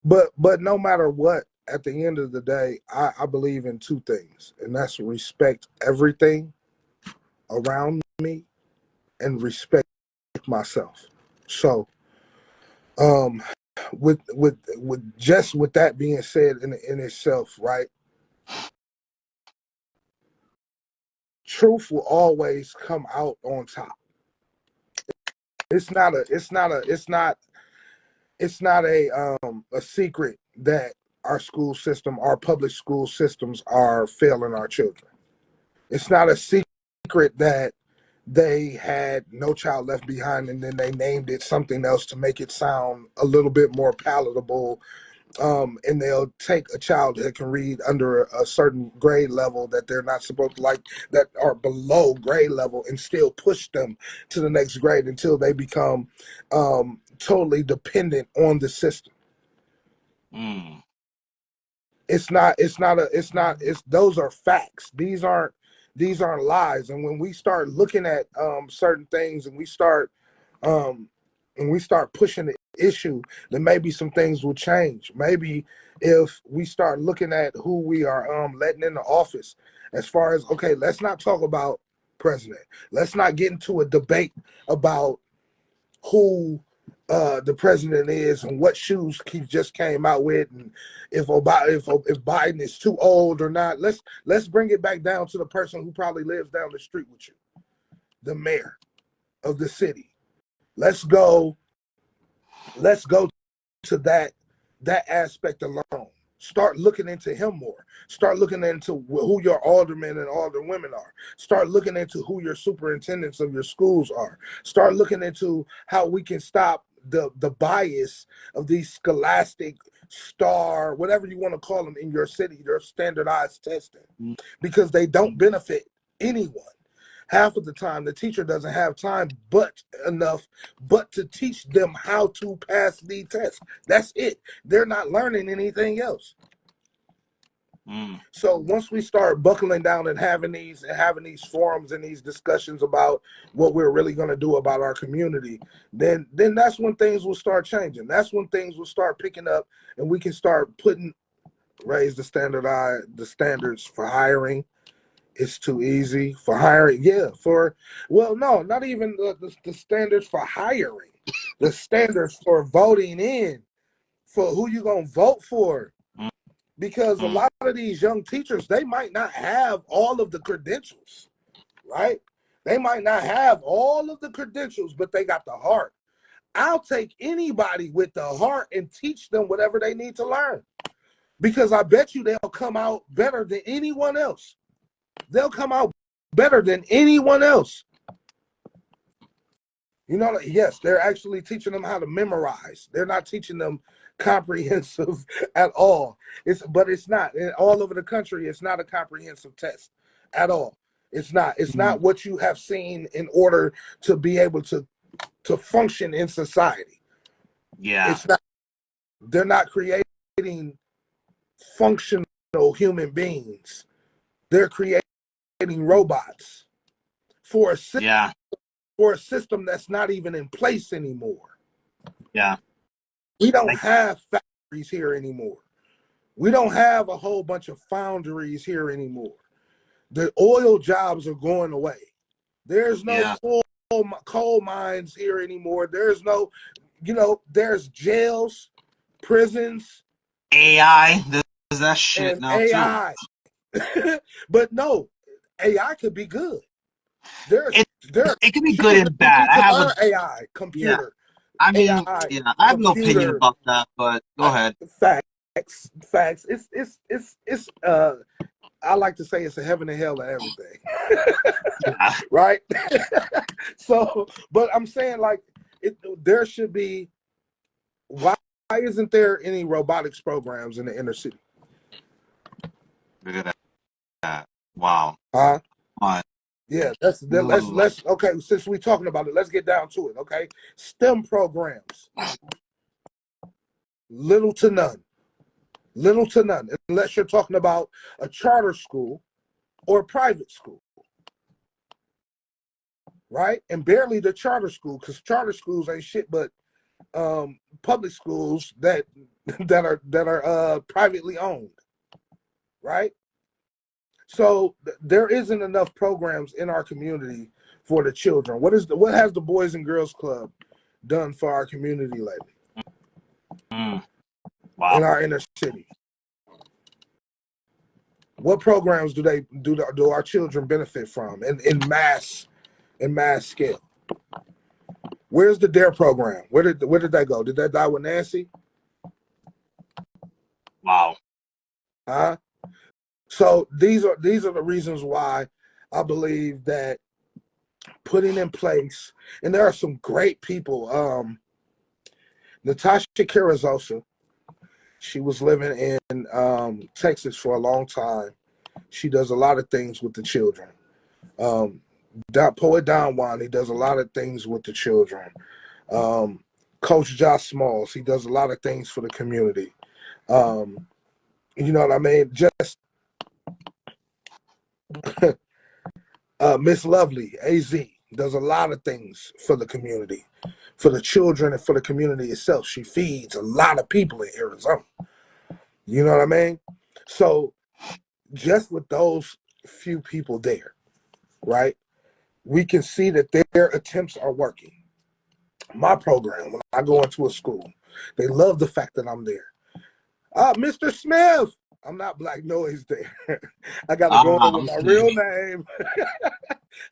But no matter what, at the end of the day, I believe in two things, and that's respect everything around me and respect myself. So, um, with that being said, in itself, right? Truth will always come out on top. It's not a secret that our school system, our public school systems are failing our children. It's not a secret that they had No Child Left Behind and then they named it something else to make it sound a little bit more palatable. And they'll take a child that can read under a certain grade level that they're not supposed to, like, that are below grade level, and still push them to the next grade until they become totally dependent on the system. Mm. It's those are facts. These aren't lies. And when we start looking at certain things, um and we start pushing the issue, then maybe some things will change. Maybe if we start looking at who we are letting in the office, as far as, okay, let's not talk about president. Let's not get into a debate about who the president is and what shoes he just came out with, and if Biden is too old or not. Let's bring it back down to the person who probably lives down the street with you, the mayor of the city. Let's go. Let's go to that aspect alone. Start looking into him more. Start looking into who your aldermen and alderwomen are. Start looking into who your superintendents of your schools are. Start looking into how we can stop the bias of these scholastic star, whatever you want to call them in your city, their standardized testing, because they don't benefit anyone. Half of the time the teacher doesn't have time but to teach them how to pass the test. That's it. They're not learning anything else. Mm. So once we start buckling down and having these forums and these discussions about what we're really going to do about our community, then that's when things will start changing. That's when things will start picking up, and we can start raise the standards for hiring. It's too easy for hiring. Yeah, no, not even the standards for hiring. The standards for voting in, for who you gonna vote for. Because a Mm. lot of these young teachers, they might not have all of the credentials, right? They might not have all of the credentials, but they got the heart. I'll take anybody with the heart and teach them whatever they need to learn. Because I bet you they'll come out better than anyone else. They'll come out better than anyone else. You know, yes, they're actually teaching them how to memorize. They're not teaching them comprehensive at all. But it's not. All over the country, it's not a comprehensive test at all. It's not. It's not what you have seen in order to be able to function in society. Yeah. It's not. They're not creating functional human beings. They're creating robots for Yeah. a system that's not even in place anymore. Yeah. We don't Like, have factories here anymore. We don't have a whole bunch of foundries here anymore. The oil jobs are going away. There's no yeah. coal mines here anymore. There's no, there's jails, prisons, AI does that shit and now too. AI. But no, AI could be good. There, It there are it can be good children and who bad. need I to have a learn AI, yeah. computer, I mean, AI, yeah, I have no opinion computer. about that, but go ahead. Facts. It's I like to say it's a heaven and hell of everything. Yeah. Right? So, but I'm saying like there should be, why isn't there any robotics programs in the inner city? Look at that. Wow. Huh? Fine. Yeah, Like, let's okay, since we're talking about it, let's get down to it, okay? STEM programs, little to none. Little to none, unless you're talking about a charter school or a private school, right? And barely the charter school, because charter schools ain't shit but public schools that are privately owned, right? So there isn't enough programs in our community for the children. What has the Boys and Girls Club done for our community lately wow. in our inner city? What programs do our children benefit from in mass scale? Where's the DARE program? Where did that go? Did that die with Nancy? Wow. Huh? So these are the reasons why I believe that putting in place, and there are some great people. Natasha Carrizosa, she was living in Texas for a long time. She does a lot of things with the children. Poet Don Juan, he does a lot of things with the children. Coach Josh Smalls, he does a lot of things for the community. You know what I mean? Just Miss Lovely, AZ, does a lot of things for the community, for the children, and for the community itself. She feeds a lot of people in Arizona. You know what I mean? So just with those few people there, right, we can see that their attempts are working. My program, when I go into a school, they love the fact that I'm there. Mr. Smith, I'm not Black Noise there. I got to go in with my Okay. real name.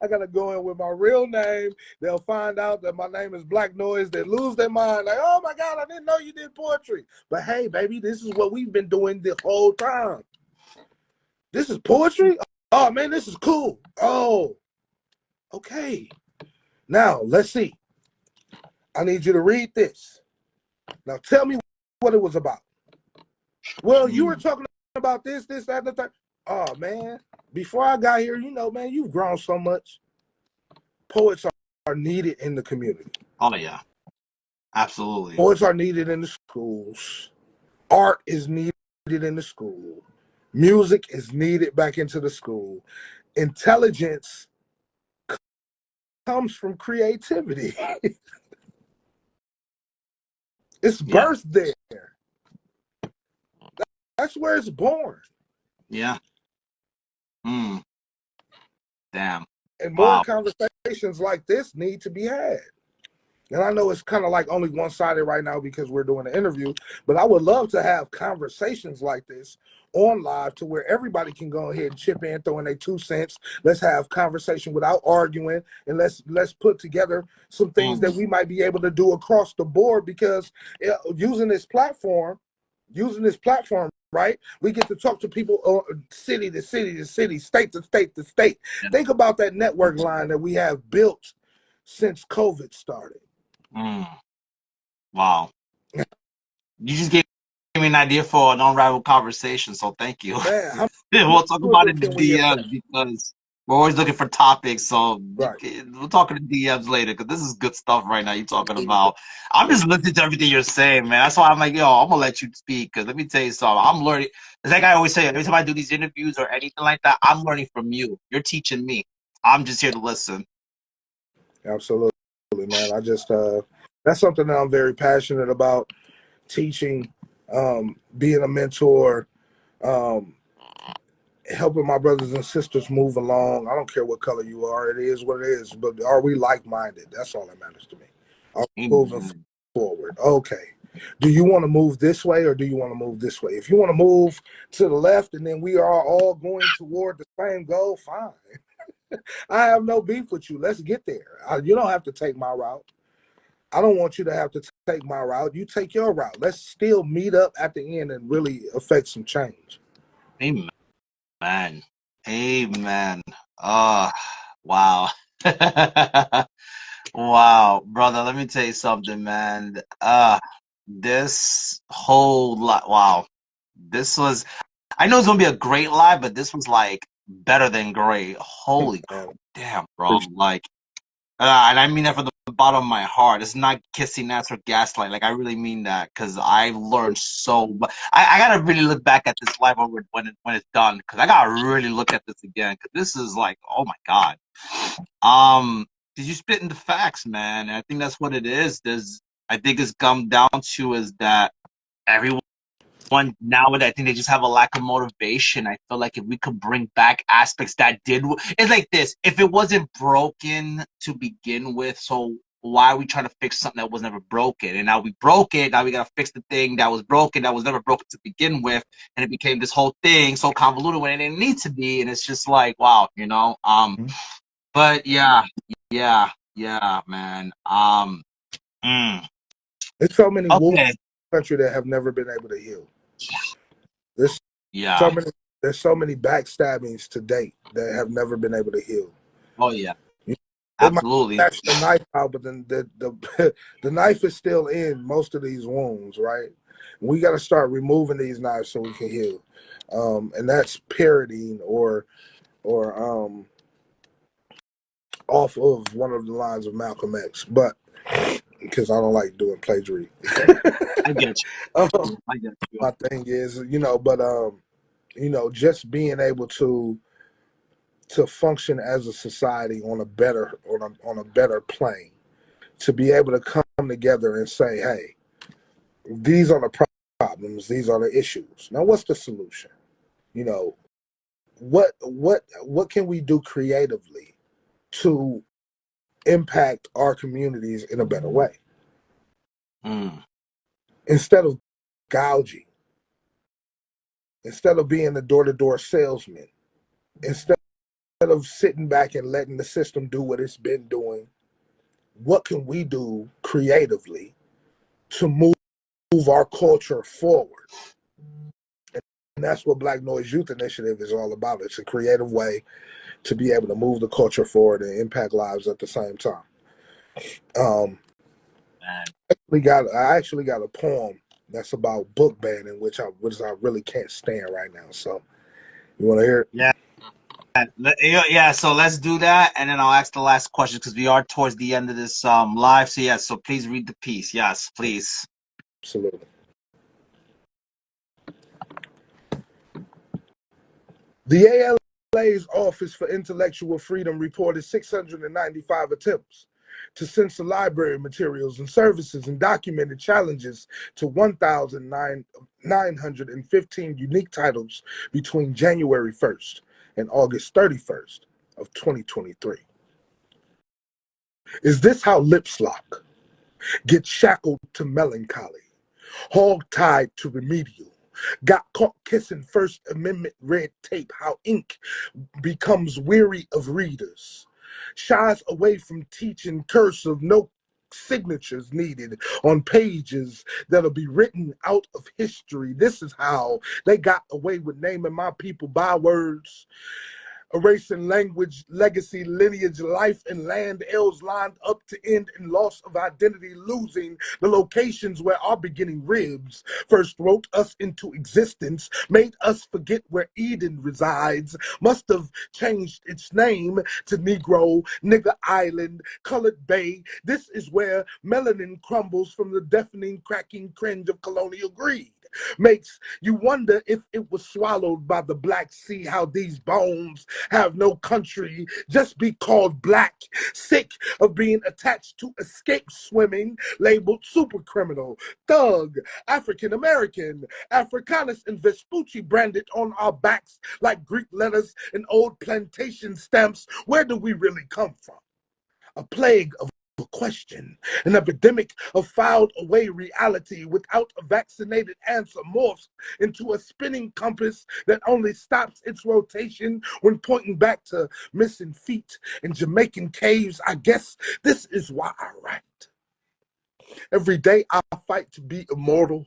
I got to go in with my real name. They'll find out that my name is Black Noise. They lose their mind. Like, oh my God, I didn't know you did poetry. But hey, baby, this is what we've been doing the whole time. This is poetry? Oh man, this is cool. Oh, okay. Now, let's see. I need you to read this. Now tell me what it was about. Well, you were talking about this, that, and the third. Oh man, before I got here, man, you've grown so much. Poets are needed in the community. Oh yeah. Absolutely. Poets are needed in the schools. Art is needed in the school. Music is needed back into the school. Intelligence comes from creativity. It's Yeah. birthed there. That's where it's born. Yeah. Mm. Damn. And more Wow. conversations like this need to be had. And I know it's kind of like only one sided right now because we're doing an interview, but I would love to have conversations like this on live to where everybody can go ahead and chip in, throw in their 2 cents. Let's have conversation without arguing, and let's put together some things that Mm. we might be able to do across the board because using this platform, right? We get to talk to people city to city to city, state to state to state. Yeah. Think about that network line that we have built since COVID started. Mm. Wow. You just gave me an idea for an unraveled conversation, so thank you. Man, how We'll many talk about children it in can the we DMs affect? because we're always looking for topics. So Right. we'll talk in the DMs later because this is good stuff right now. You're talking about. I'm just listening to everything you're saying, man. That's why I'm like, yo, I'm gonna let you speak because let me tell you something. I'm learning. It's like I always say, every time I do these interviews or anything like that, I'm learning from you. You're teaching me. I'm just here to listen. Absolutely, man. I just that's something that I'm very passionate about. Teaching, being a mentor, um, helping my brothers and sisters move along. I don't care what color you are. It is what it is. But are we like-minded? That's all that matters to me. Are we moving Amen. forward? Okay. Do you want to move this way or do you want to move this way? If you want to move to the left and then we are all going toward the same goal, fine. I have no beef with you. Let's get there. You don't have to take my route. I don't want you to have to take my route. You take your route. Let's still meet up at the end and really affect some change. Amen. Amen. Ah, wow. Wow, brother, let me tell you something, man. This whole lot, wow. This was, I know it's gonna be a great live, but this was like better than great. Holy Man, damn, bro. appreciate Like, and I mean that from the bottom of my heart. It's not kissing ass or gaslight. Like, I really mean that because I learned so much. I gotta really look back at this live over when it's done because I gotta really look at this again because this is like, oh my God. Did you spit in the facts, man? And I think that's what it is. I think it's come down to is that everyone nowadays, I think they just have a lack of motivation. I feel like if we could bring back aspects that did, it's like this: if it wasn't broken to begin with, so why are we trying to fix something that was never broken? And now we broke it. Now we gotta fix the thing that was broken, that was never broken to begin with, and it became this whole thing so convoluted when it didn't need to be. And it's just like, wow, you know. it. But yeah, man. Mm, There's so many wounds okay, in the country that have never been able to heal. There's so yeah, many there's so many backstabbings to date that have never been able to heal. oh yeah, They might absolutely. snatch the knife out, but then the the knife is still in most of these wounds, right? We got to start removing these knives so we can heal, and that's parodying or off of one of the lines of Malcolm X, but because I don't like doing plagiarism. I get um, you. I get you. my thing is, but just being able to function as a society on a better plane, to be able to come together and say, hey, these are the problems, these are the issues. Now, what's the solution? You know, what can we do creatively to impact our communities in a better way Mm, instead of gouging, instead of being the door-to-door salesman, instead of sitting back and letting the system do what it's been doing. What can we do creatively to move our culture forward? And that's what Black Noise Youth Initiative is all about. It's a creative way to be able to move the culture forward and impact lives at the same time. Um, man. I actually got a poem that's about book banning, which I really can't stand right now. So you want to hear it? Yeah. Yeah, so let's do that, and then I'll ask the last question because we are towards the end of this live. So yes, so please read the piece. Yes, please. Absolutely. The ALA's Office for Intellectual Freedom reported 695 attempts to censor library materials and services and documented challenges to 1,915 unique titles between January 1st and August 31st of 2023. Is this how lips lock? Get shackled to melancholy, hog-tied to remedial, got caught kissing First Amendment red tape, how ink becomes weary of readers, shies away from teaching cursive, no signatures needed on pages that'll be written out of history. This is how they got away with naming my people bywords, erasing language, legacy, lineage, life, and land, L's lined up to end in loss of identity, losing the locations where our beginning ribs first wrote us into existence, made us forget where Eden resides, must have changed its name to Negro, Nigger Island, Colored Bay. This is where melanin crumbles from the deafening, cracking cringe of colonial greed. Makes you wonder if it was swallowed by the Black Sea, how these bones have no country, just be called black, sick of being attached to escape swimming, labeled super criminal, thug, African American, Africanus, and Vespucci branded on our backs like Greek letters and old plantation stamps. Where do we really come from? A plague of a question, an epidemic of filed away reality without a vaccinated answer morphs into a spinning compass that only stops its rotation when pointing back to missing feet in Jamaican caves. I guess this is why I write. Every day I fight to be immortal,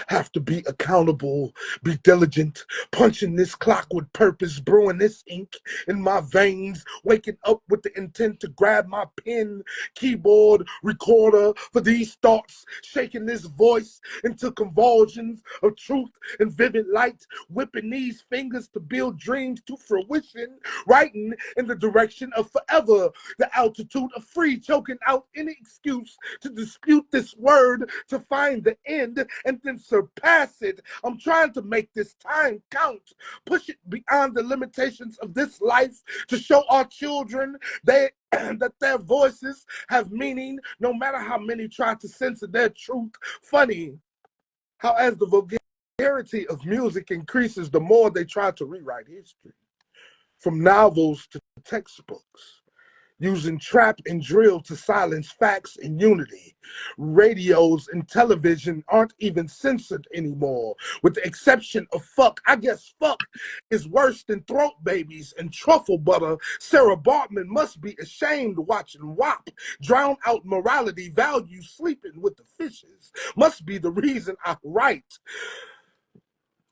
have to be accountable, be diligent, punching this clock with purpose, brewing this ink in my veins, waking up with the intent to grab my pen, keyboard, recorder for these thoughts, shaking this voice into convulsions of truth and vivid light, whipping these fingers to build dreams to fruition, writing in the direction of forever, the altitude of free, choking out any excuse to dispute this word, to find the end and then surpass it. I'm trying to make this time count, push it beyond the limitations of this life to show our children that their voices have meaning, no matter how many try to censor their truth. Funny how as the vulgarity of music increases, the more they try to rewrite history, from novels to textbooks, using trap and drill to silence facts and unity. Radios and television aren't even censored anymore, with the exception of fuck. I guess fuck is worse than throat babies and truffle butter. Sarah Bartman must be ashamed watching WAP drown out morality, values sleeping with the fishes. Must be the reason I write.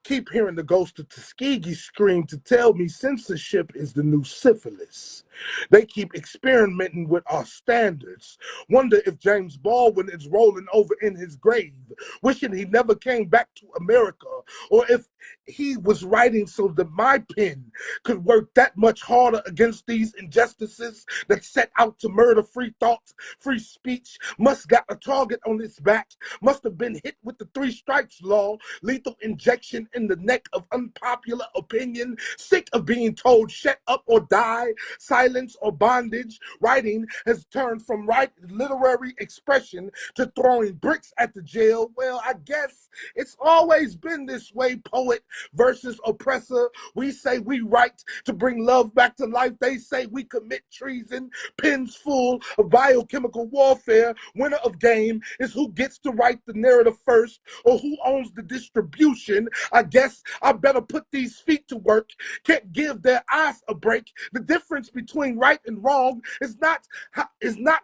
Keep hearing the ghost of Tuskegee scream to tell me censorship is the new syphilis. They keep experimenting with our standards. Wonder if James Baldwin is rolling over in his grave, wishing he never came back to America, or if he was writing so that my pen could work that much harder against these injustices that set out to murder free thought, free speech. Must got a target on its back, must have been hit with the three strikes law, lethal injection in the neck of unpopular opinion, sick of being told shut up or die, silence or bondage. Writing has turned from literary expression to throwing bricks at the jail. Well, I guess it's always been this way, poet versus oppressor. We say we write to bring love back to life. They say we commit treason. Pens full of biochemical warfare. Winner of game is who gets to write the narrative first or who owns the distribution. I guess I better put these feet to work. Can't give their eyes a break. The difference between right and wrong is not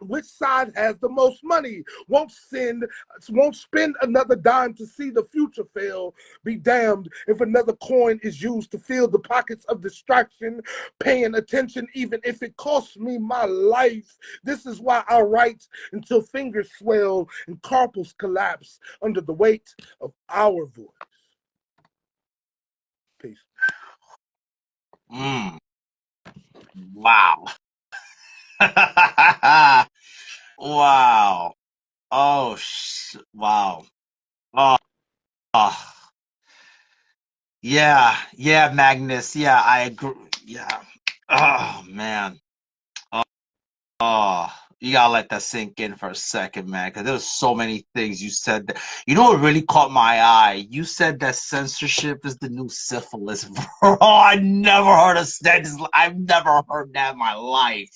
which side has the most money. Won't spend another dime to see the future fail. Be damned if another coin is used to fill the pockets of distraction. Paying attention even if it costs me my life. This is why I write until fingers swell and carpals collapse under the weight of our voice. Peace. Wow. Wow. Oh, wow. Oh, oh. yeah, Magnus. Yeah, I agree. Yeah. Oh man. Oh, you gotta let that sink in for a second, man, because there's so many things you said that, you know what really caught my eye? You said that censorship is the new syphilis, bro. I never heard of that. I've never heard that in my life.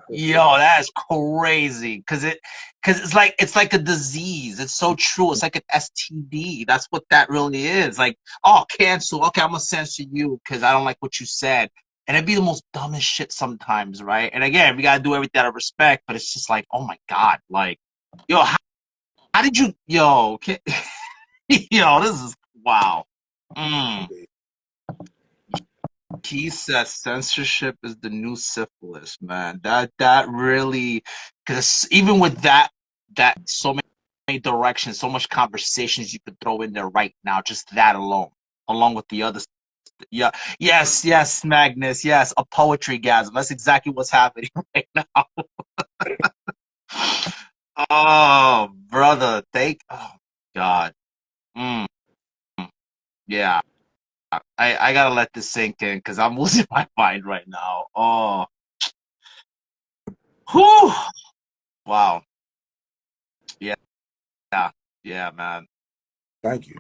Yo, that's crazy. Cause it's like a disease. It's so true. It's like an STD. That's what that really is. Like, oh, cancel. Okay, I'm gonna censor you because I don't like what you said. And it'd be the most dumbest shit sometimes, right? And again, we gotta do everything out of respect, but it's just like, oh my God, like, yo, how did you, yo, yo, this is wow. Mm. Indeed. He said censorship is the new syphilis, man. That really, because even with that so many directions, so much conversations you could throw in there right now, just that alone, along with the others. Yeah, yes, Magnus, yes, a PoetryGasm. That's exactly what's happening right now. Oh, brother, oh God, mm, yeah. I gotta let this sink in because I'm losing my mind right now. Oh, whew. Wow. Yeah, yeah, man. Thank you.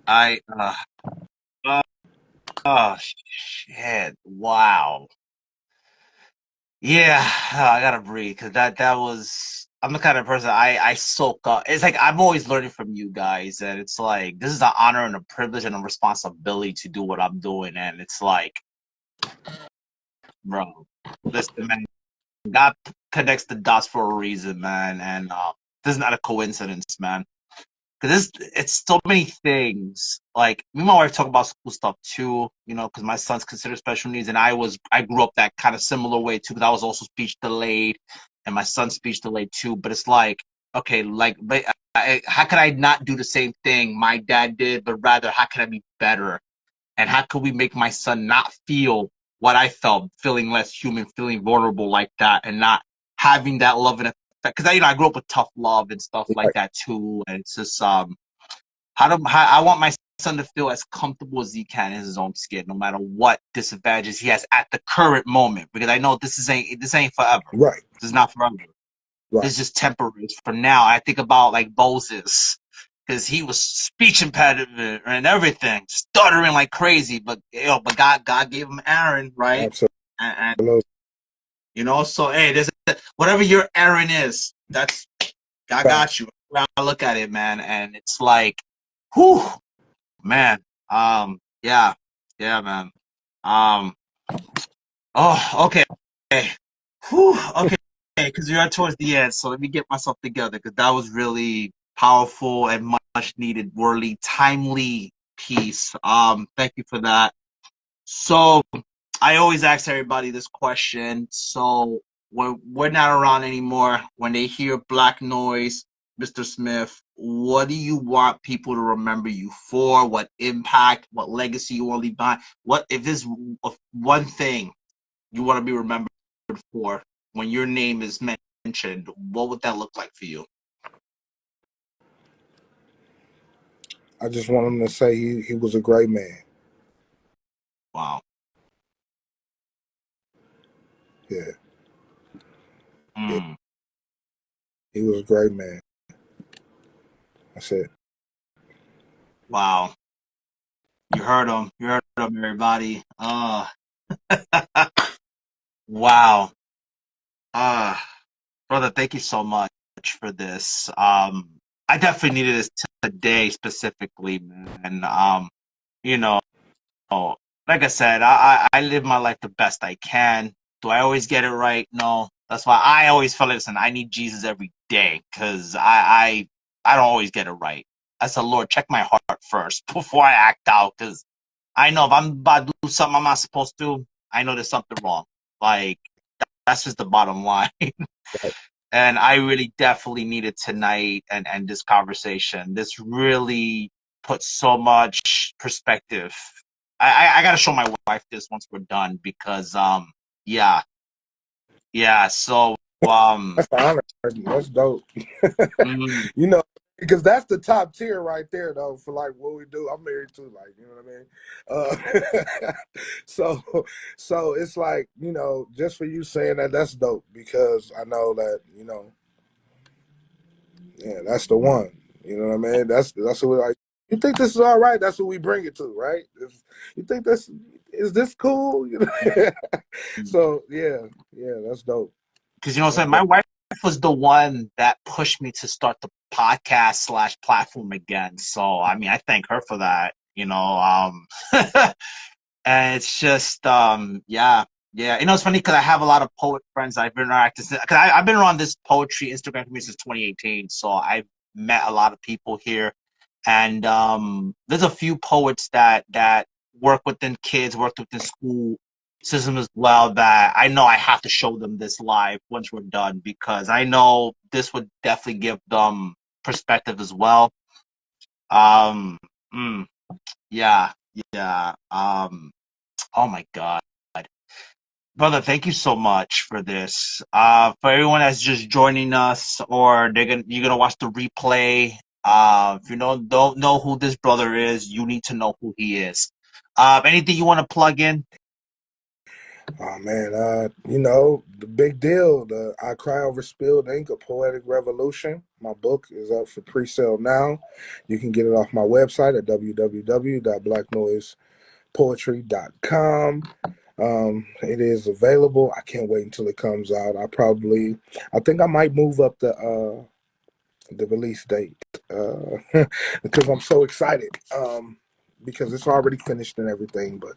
I uh, oh shit. Wow. Yeah, I gotta breathe because that was. I'm the kind of person I soak up. It's like I'm always learning from you guys, and it's like this is an honor and a privilege and a responsibility to do what I'm doing, and it's like, bro, listen, man, God connects the dots for a reason, man, and this is not a coincidence, man. Because it's so many things. Like me and my wife talk about school stuff too, you know, because my son's considered special needs, and I grew up that kind of similar way too, because I was also speech delayed, and my son's speech delayed too. But it's like, okay, like, but how could I not do the same thing my dad did, but rather how can I be better? And how could we make my son not feel what I felt, feeling less human, feeling vulnerable like that, and not having that love and affect? Because I grew up with tough love and stuff like Right. that too. And it's just how I want my son to feel as comfortable as he can in his own skin, no matter what disadvantages he has at the current moment. Because I know this ain't forever. Right. This is not forever. Right. It's just temporary. It's for now. I think about like Moses, because he was speech impediment and everything, stuttering like crazy. But but God gave him Aaron, right? And Absolutely. you know, so hey, there's whatever your Aaron is, that's God Fact. got you. I look at it, man, and it's like, whew, man. Yeah, yeah, man. Um, oh, okay. Whew, okay, because we are towards the end, so let me get myself together because that was really powerful and much needed, worthy, timely piece. Thank you for that. So I always ask everybody this question. So when we're not around anymore, when they hear Black Noise, Mr. Smith, what do you want people to remember you for? What impact, what legacy you want to leave behind? What if there's one thing you want to be remembered for when your name is mentioned, what would that look like for you? I just want him to say he was a great man. Wow. Yeah. Yeah. Mm, He was a great man. That's it. wow. You heard him. You heard him, everybody. Wow. Uh, brother, thank you so much for this. I definitely needed this today specifically, man. You know, like I said, I live my life the best I can. Do I always get it right? No. That's why I always feel like, listen, I need Jesus every day because I don't always get it right. I said, Lord, check my heart first before I act out because I know if I'm about to do something I'm not supposed to, I know there's something wrong. Like, that's just the bottom line. Right. And I really definitely needed tonight and this conversation. This really puts so much perspective. I gotta show my wife this once we're done because yeah, yeah. So That's the honor. That's dope. mm, You know. because that's the top tier right there, though, for like what we do. I'm married too, like, you know what I mean. So, so it's like, just for you saying that, that's dope, because I know that, yeah, that's the one. You know what I mean? That's what we like. You think this is all right? That's what we bring it to, right? You think is this cool? So yeah, that's dope. Because, what I'm That's saying, dope. my wife was the one that pushed me to start the podcast slash platform again. So, I mean, I thank her for that, and it's just, yeah, yeah. It's funny because I have a lot of poet friends I've been interacting because I've been around this poetry Instagram community since 2018. So I've met a lot of people here, and there's a few poets that work within kids, work within school system as well. That I know I have to show them this live once we're done, because I know this would definitely give them perspective as well. Um, mm, yeah, yeah. Oh my God. Brother, thank you so much for this. For everyone that's just joining us, or you're gonna watch the replay. If you don't know who this brother is, you need to know who he is. Anything you want to plug in? Oh man, the big deal. The I Cry Over Spilled Ink, A Poetic Revolution. My book is up for pre-sale now. You can get it off my website at www.blacknoisepoetry.com. It is available. I can't wait until it comes out. I think I might move up the release date, because I'm so excited. Because it's already finished and everything, but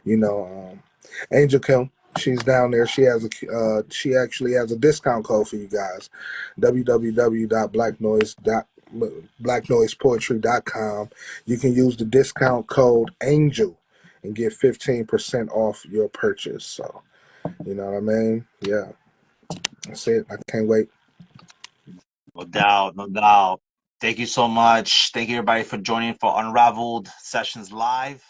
you know, Angel Kim, she's down there. She actually has a discount code for you guys. www.blacknoisepoetry.com. You can use the discount code Angel and get 15% off your purchase. So, you know what I mean? Yeah, that's it. I can't wait. No doubt, no doubt. Thank you so much. Thank you everybody for joining for Unraveled Sessions Live.